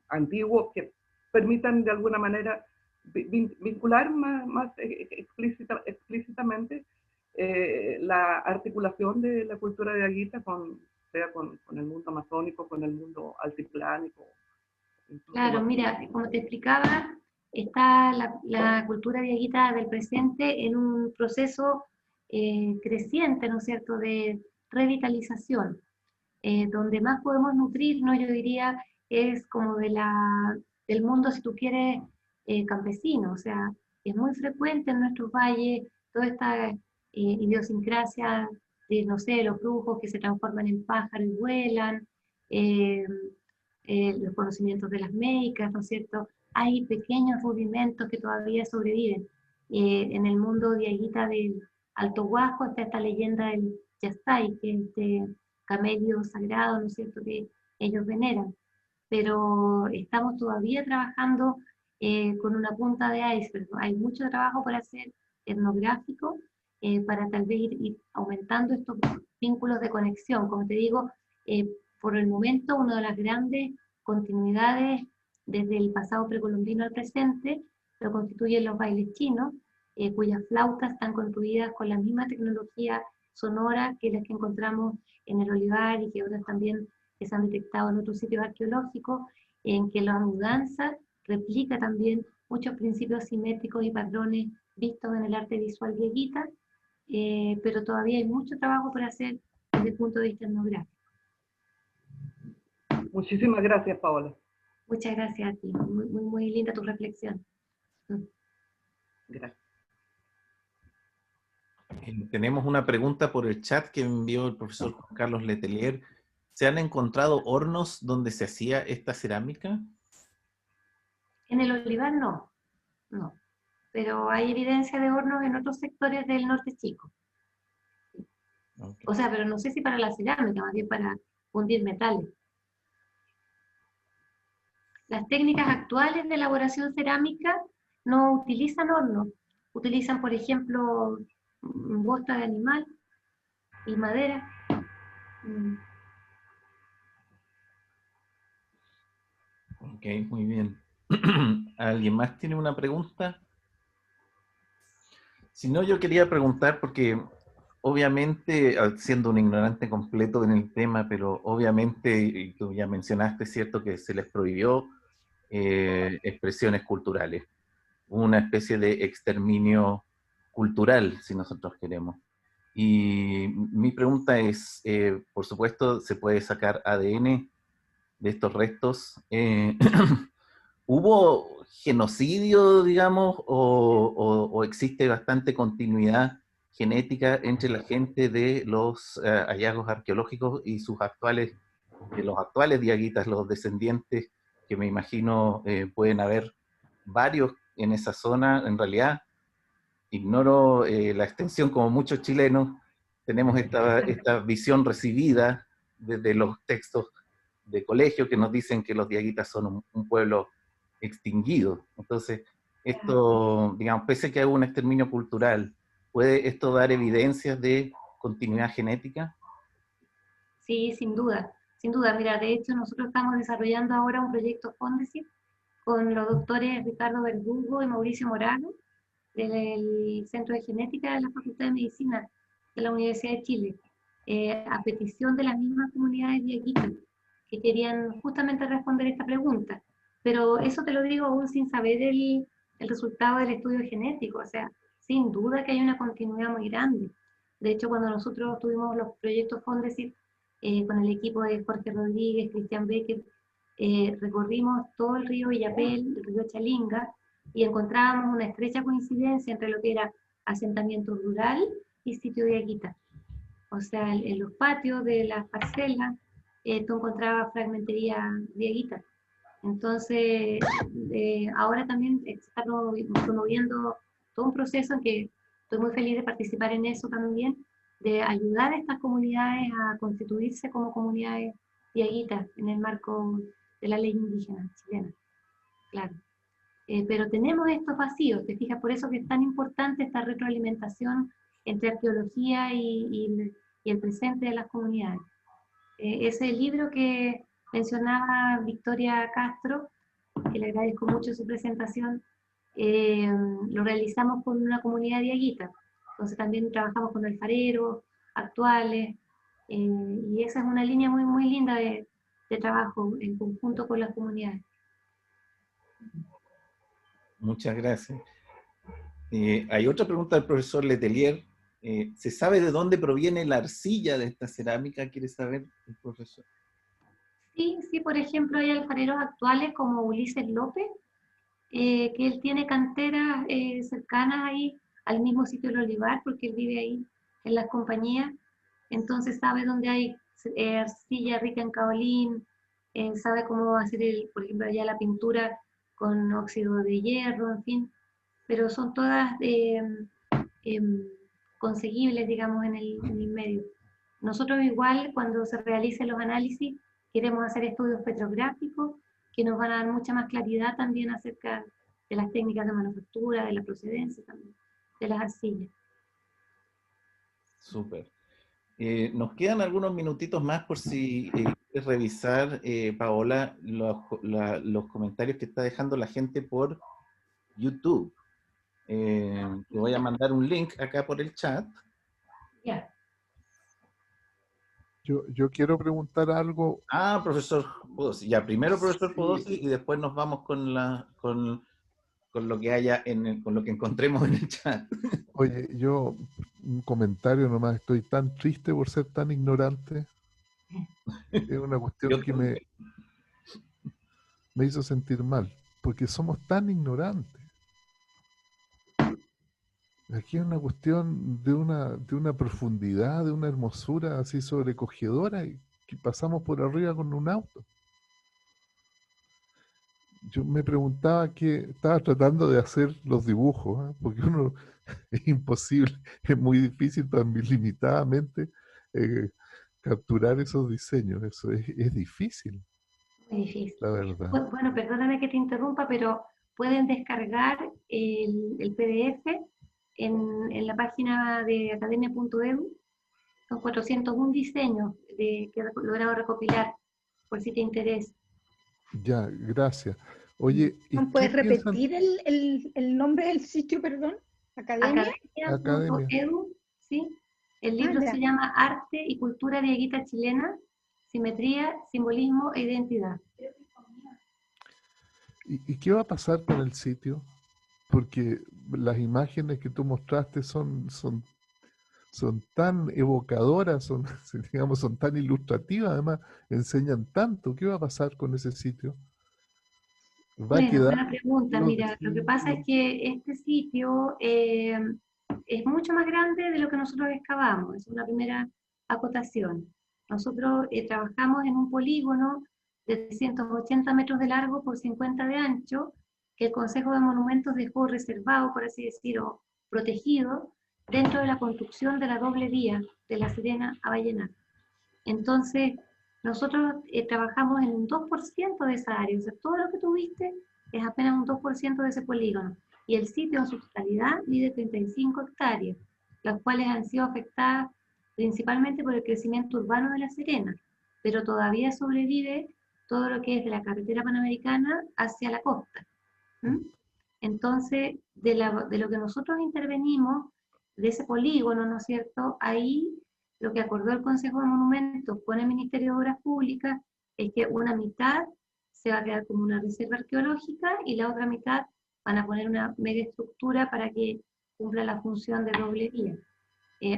antiguos que permitan de alguna manera vincular más explícitamente la articulación de la cultura de Aguita sea con el mundo amazónico, con el mundo altiplánico. Claro, mira, como te explicaba, está la cultura diaguita del presente en un proceso creciente, ¿no es cierto?, de revitalización, donde más podemos nutrirnos, yo diría, es como del mundo, si tú quieres, campesino. O sea, es muy frecuente en nuestros valles toda esta idiosincrasia de, no sé, los brujos que se transforman en pájaros y vuelan, eh, los conocimientos de las médicas, ¿no es cierto? Hay pequeños rudimentos que todavía sobreviven. En el mundo diaguita del Alto Huasco está esta leyenda del Yastay, que es este camello sagrado, ¿no es cierto?, que ellos veneran. Pero estamos todavía trabajando con una punta de iceberg, ¿no? Hay mucho trabajo por hacer etnográfico para tal vez ir aumentando estos vínculos de conexión. Como te digo, por el momento uno de los grandes continuidades desde el pasado precolombino al presente, lo constituyen los bailes chinos, cuyas flautas están construidas con la misma tecnología sonora que las que encontramos en el Olivar y que otras también que se han detectado en otros sitios arqueológicos, en que la mudanza replica también muchos principios simétricos y patrones vistos en el arte visual dieguita, pero todavía hay mucho trabajo por hacer desde el punto de vista etnográfico. Muchísimas gracias, Paola. Muchas gracias a ti, muy linda tu reflexión. Gracias. Tenemos una pregunta por el chat que envió el profesor Juan Carlos Letelier. ¿Se han encontrado hornos donde se hacía esta cerámica? En el Olivar no, pero hay evidencia de hornos en otros sectores del norte chico. Okay. O sea, pero no sé si para la cerámica, más bien para fundir metales. Las técnicas actuales de elaboración cerámica no utilizan hornos, utilizan, por ejemplo, bosta de animal y madera. Ok, muy bien. ¿Alguien más tiene una pregunta? Si no, yo quería preguntar porque obviamente, siendo un ignorante completo en el tema, pero obviamente, y tú ya mencionaste, ¿cierto?, que se les prohibió expresiones culturales. Una especie de exterminio cultural, si nosotros queremos. Y mi pregunta es, por supuesto, ¿se puede sacar ADN de estos restos? ¿Hubo genocidio, digamos, o existe bastante continuidad genética entre la gente de los hallazgos arqueológicos y sus actuales, los actuales diaguitas, los descendientes, que me imagino pueden haber varios en esa zona? En realidad, ignoro la extensión, como muchos chilenos, tenemos esta visión recibida desde los textos de colegio que nos dicen que los diaguitas son un pueblo extinguido. Entonces, esto, digamos, pese a que hay un exterminio cultural, ¿puede esto dar evidencias de continuidad genética? Sí, sin duda, sin duda. Mira, de hecho nosotros estamos desarrollando ahora un proyecto Fondesit con los doctores Ricardo Verdugo y Mauricio Morano del Centro de Genética de la Facultad de Medicina de la Universidad de Chile, a petición de las mismas comunidades diaguitas que querían justamente responder esta pregunta. Pero eso te lo digo aún sin saber el resultado del estudio genético, o sea, sin duda que hay una continuidad muy grande. De hecho, cuando nosotros tuvimos los proyectos Fondesit con el equipo de Jorge Rodríguez, Cristian Becker, recorrimos todo el río Illapel, el río Chalinga, y encontrábamos una estrecha coincidencia entre lo que era asentamiento rural y sitio diaguita. O sea, en los patios de las parcelas tú encontrabas fragmentería diaguita. Entonces, ahora también se está promoviendo todo un proceso en que estoy muy feliz de participar en eso también, de ayudar a estas comunidades a constituirse como comunidades diaguitas en el marco de la ley indígena chilena. Claro. Pero tenemos estos vacíos, te fijas, por eso que es tan importante esta retroalimentación entre arqueología y el presente de las comunidades. Ese libro que mencionaba Victoria Castro, que le agradezco mucho su presentación, lo realizamos con una comunidad diaguita, entonces también trabajamos con alfareros actuales, y esa es una línea muy linda de trabajo en conjunto con las comunidades. Muchas gracias. Hay otra pregunta del profesor Letelier. ¿Se sabe de dónde proviene la arcilla de esta cerámica? ¿Quiere saber el profesor? Sí, por ejemplo, hay alfareros actuales como Ulises López, que él tiene canteras cercanas ahí al mismo sitio del Olivar, porque él vive ahí en las compañías, entonces sabe dónde hay arcilla rica en caolín, sabe cómo hacer, por ejemplo, allá la pintura con óxido de hierro, en fin, pero son todas conseguibles, digamos, en el medio. Nosotros igual, cuando se realicen los análisis, queremos hacer estudios petrográficos que nos van a dar mucha más claridad también acerca de las técnicas de manufactura, de la procedencia también, de las arcillas. Súper. Nos quedan algunos minutitos más por si quieres revisar, Paola, los comentarios que está dejando la gente por YouTube. Te voy a mandar un link acá por el chat. Ya. Yo quiero preguntar algo. Ah, profesor Podosi. Ya, primero profesor Sí. Podosi y después nos vamos con lo que haya con lo que encontremos en el chat. Oye, yo, un comentario nomás, estoy tan triste por ser tan ignorante. Es una cuestión que me hizo sentir mal, porque somos tan ignorantes. Aquí es una cuestión de una profundidad, de una hermosura así sobrecogedora y que pasamos por arriba con un auto. Yo me preguntaba que estaba tratando de hacer los dibujos, ¿eh? Porque uno es imposible, es muy difícil también limitadamente eh, capturar esos diseños. Eso es difícil, Muy difícil. la verdad. Bueno, perdóname que te interrumpa, pero pueden descargar el PDF en la página de academia.edu. Son 401 diseños que he logrado recopilar, por si te interesa. Ya, gracias. Oye, ¿y qué ¿Puedes piensan? repetir el nombre del sitio, perdón? ¿Academia? Academia.edu, ¿sí? El libro ya. se llama Arte y Cultura Dieguita Chilena, Simetría, Simbolismo e Identidad. ¿Y qué va a pasar con el sitio? Porque las imágenes que tú mostraste son tan evocadoras, digamos, son tan ilustrativas, además enseñan tanto. ¿Qué va a pasar con ese sitio? ¿Va a Bueno, quedar buena pregunta. los Mira, lo que pasa es discípulos? que este sitio es mucho más grande de lo que nosotros excavamos. Es una primera acotación. Nosotros trabajamos en un polígono de 380 metros de largo por 50 de ancho, que el Consejo de Monumentos dejó reservado, por así decirlo, protegido, dentro de la construcción de la doble vía de La Serena a Vallenar. Entonces, nosotros trabajamos en un 2% de esa área, o sea, todo lo que tuviste es apenas un 2% de ese polígono. Y el sitio en su totalidad mide 35 hectáreas, las cuales han sido afectadas principalmente por el crecimiento urbano de La Serena, pero todavía sobrevive todo lo que es de la carretera panamericana hacia la costa. ¿Mm? Entonces, de lo que nosotros intervenimos, de ese polígono, ¿no es cierto? Ahí lo que acordó el Consejo de Monumentos con el Ministerio de Obras Públicas es que una mitad se va a quedar como una reserva arqueológica y la otra mitad van a poner una megaestructura para que cumpla la función de doble vía.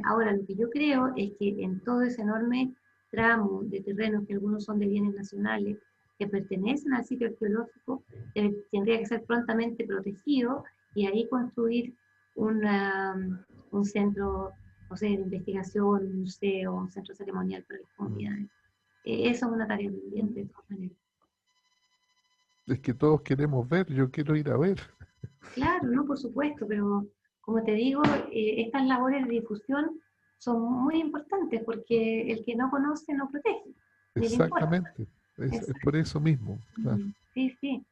Ahora, lo que yo creo es que en todo ese enorme tramo de terrenos, que algunos son de bienes nacionales, que pertenecen al sitio arqueológico, tendría que ser prontamente protegido y ahí construir un centro, no sé, de investigación, un museo, un centro ceremonial para las comunidades. Eso es una tarea pendiente de todas maneras. Es que todos queremos ver, yo quiero ir a ver. Claro, no, por supuesto, pero como te digo, estas labores de difusión son muy importantes porque el que no conoce no protege, ni le importa. Exactamente, es por eso mismo, claro. Sí, sí,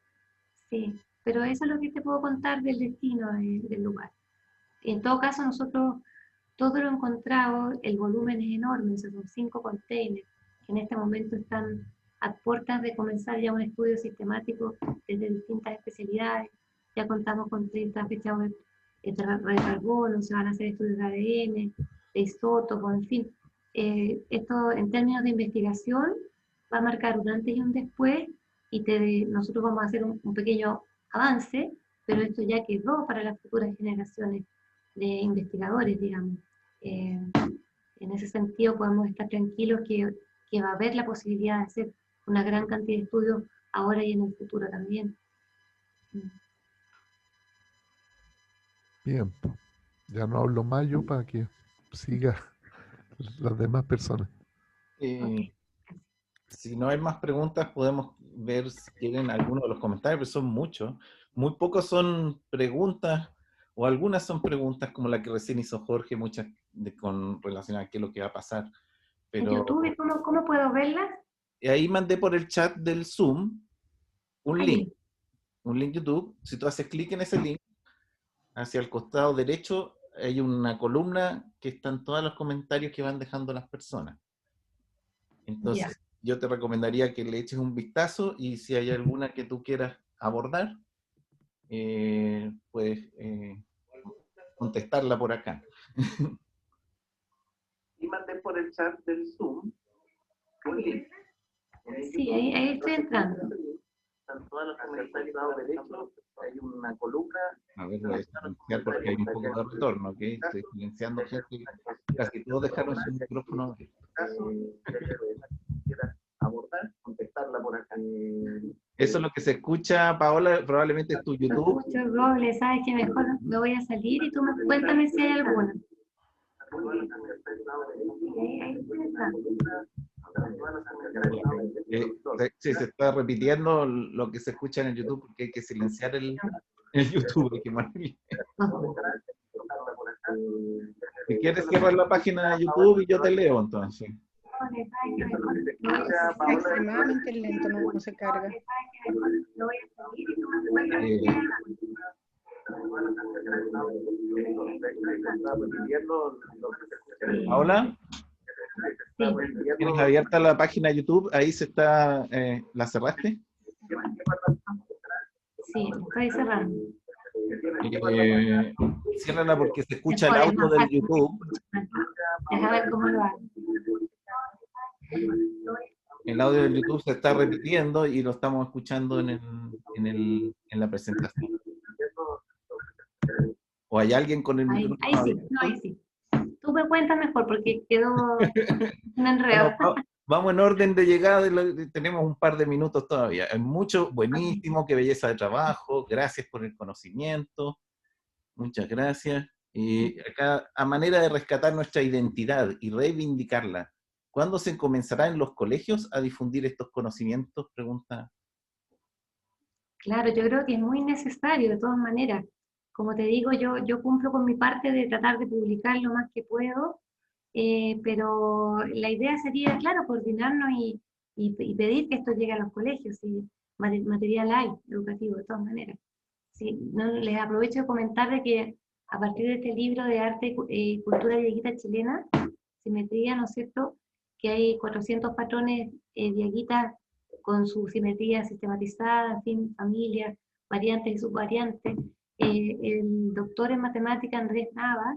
sí. Pero eso es lo que te puedo contar del destino del lugar. En todo caso, nosotros todo lo encontrado, el volumen es enorme, o sea, son 5 containers que en este momento están a puertas de comenzar ya un estudio sistemático desde distintas especialidades. Ya contamos con 30 fechados de carbono, se van a hacer estudios de ADN, de isótopos, en fin. Esto en términos de investigación va a marcar un antes y un después y nosotros vamos a hacer un pequeño avance, pero esto ya quedó para las futuras generaciones de investigadores, digamos. En ese sentido podemos estar tranquilos que va a haber la posibilidad de hacer una gran cantidad de estudios ahora y en el futuro también. Bien, ya no hablo más yo para que siga las demás personas. Okay. Si no hay más preguntas, podemos ver si quieren algunos de los comentarios, pero son muchos. Muy pocos son preguntas, o algunas son preguntas como la que recién hizo Jorge, muchas con relación a qué es lo que va a pasar. ¿En Pero YouTube cómo puedo verlas? ahí mandé por el chat del Zoom un link Ahí. YouTube. Si tú haces clic en ese link, hacia el costado derecho hay una columna que están todos los comentarios que van dejando las personas. Entonces, yo te recomendaría que le eches un vistazo y si hay alguna que tú quieras abordar, puedes contestarla por acá. Y mandé por el chat del Zoom un link. Sí, ahí estoy entrando. Están todos los comentarios lado derecho, hay una columna. A ver, voy a silenciar porque hay un poco de retorno, ¿ok? Estoy silenciando gente. Casi todos dejaron su micrófono. Abordar, contestarla por acá. Eso es lo que se escucha, Paola, probablemente es tu YouTube. Mucho roble, ¿sabes qué? Mejor me voy a salir y tú me cuéntame si hay alguna. Ahí estoy entrando. Sí, se está repitiendo lo que se escucha en el YouTube porque hay que silenciar el YouTube. Hay que moverle. Si quieres cierrar la página de YouTube y yo te leo entonces. Es extremadamente lento, no se carga. Paola, ¿tienes abierta la página de YouTube? Ahí se está, ¿la cerraste? Sí, estoy cerrando. Ciérrala porque se escucha el audio del YouTube. Déjame ver cómo lo hago. El audio del YouTube se está repitiendo y lo estamos escuchando en la presentación. ¿O hay alguien con el micrófono? Ahí sí, no, ahí sí. Tú me cuentas mejor porque quedó un enredo. Bueno, vamos en orden de llegada, tenemos un par de minutos todavía. Hay mucho, buenísimo, qué belleza de trabajo, gracias por el conocimiento, muchas gracias. Y acá, a manera de rescatar nuestra identidad y reivindicarla, ¿cuándo se comenzará en los colegios a difundir estos conocimientos? Pregunta. Claro, yo creo que es muy necesario de todas maneras. Como te digo, yo cumplo con mi parte de tratar de publicar lo más que puedo, pero la idea sería, claro, coordinarnos y pedir que esto llegue a los colegios, y material hay, educativo, de todas maneras. Sí, no, les aprovecho de comentar de que a partir de este libro de arte y cultura dieguita chilena, simetría, ¿no es cierto?, que hay 400 patrones dieguitas con su simetría sistematizada, en fin, familias, variantes y subvariantes. El doctor en matemática Andrés Nava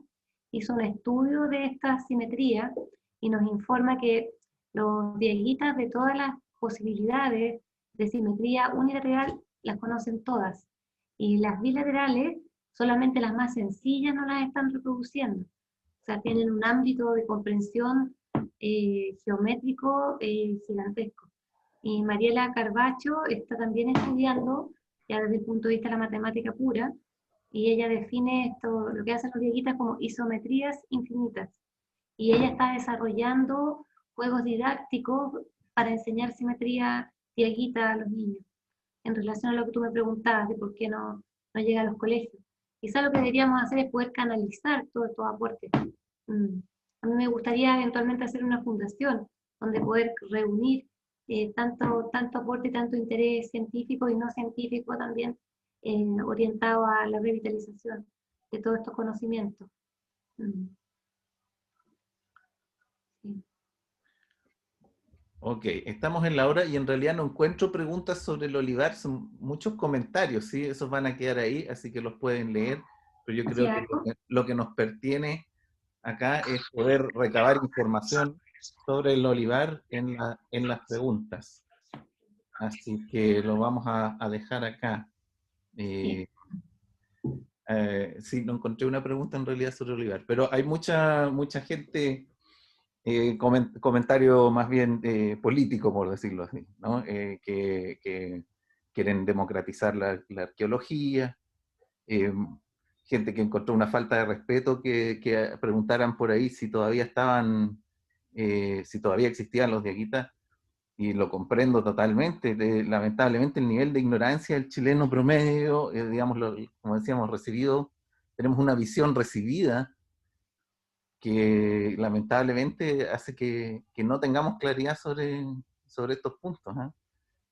hizo un estudio de esta simetría y nos informa que los dieguitas de todas las posibilidades de simetría unilateral las conocen todas, y las bilaterales, solamente las más sencillas no las están reproduciendo. O sea, tienen un ámbito de comprensión geométrico gigantesco. Y Mariela Carbacho está también estudiando, ya desde el punto de vista de la matemática pura, y ella define esto, lo que hacen los dieguitas, como isometrías infinitas. Y ella está desarrollando juegos didácticos para enseñar simetría dieguita a los niños, en relación a lo que tú me preguntabas, de por qué no llega a los colegios. Quizá lo que deberíamos hacer es poder canalizar todos estos aportes. A mí me gustaría eventualmente hacer una fundación donde poder reunir tanto aporte, tanto interés científico y no científico también, orientado a la revitalización de todos estos conocimientos. Sí. Ok, estamos en la hora y en realidad no encuentro preguntas sobre el olivar, son muchos comentarios, ¿sí? Esos van a quedar ahí, así que los pueden leer, pero yo creo que lo que nos pertiene acá es poder recabar información sobre el olivar en las preguntas. Así que lo vamos a dejar acá. Sí, no encontré una pregunta en realidad sobre el olivar, pero hay mucha gente... comentario más bien político, por decirlo así, ¿no? Que quieren democratizar la arqueología, gente que encontró una falta de respeto, que preguntaran por ahí si todavía estaban, si todavía existían los dieguitas, y lo comprendo totalmente. Lamentablemente el nivel de ignorancia del chileno promedio, digamos, como decíamos, recibido, tenemos una visión recibida que lamentablemente hace que no tengamos claridad sobre estos puntos.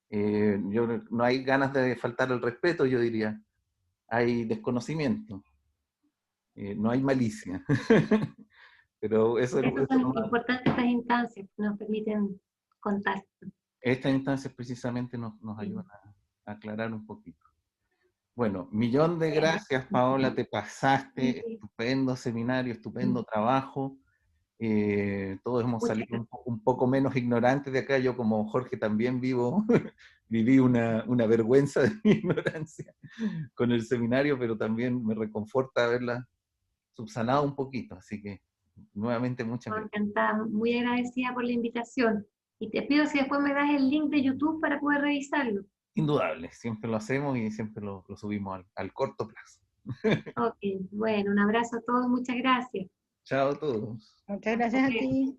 No hay ganas de faltar el respeto, yo diría. Hay desconocimiento. No hay malicia. Pero Por eso son importantes estas instancias que nos permiten contar. estas instancias precisamente nos ayudan a aclarar un poquito. Bueno, millón de gracias, Paola, te pasaste, estupendo seminario, estupendo trabajo. Todos hemos salido un poco menos ignorantes de acá. Yo como Jorge también viví una vergüenza de mi ignorancia con el seminario, pero también me reconforta haberla subsanado un poquito. Así que nuevamente muchas gracias. Encantada, muy agradecida por la invitación. Y te pido si después me das el link de YouTube para poder revisarlo. Indudable, siempre lo hacemos y siempre lo subimos al corto plazo. Ok, bueno, un abrazo a todos, muchas gracias. Chao a todos. Muchas gracias a ti.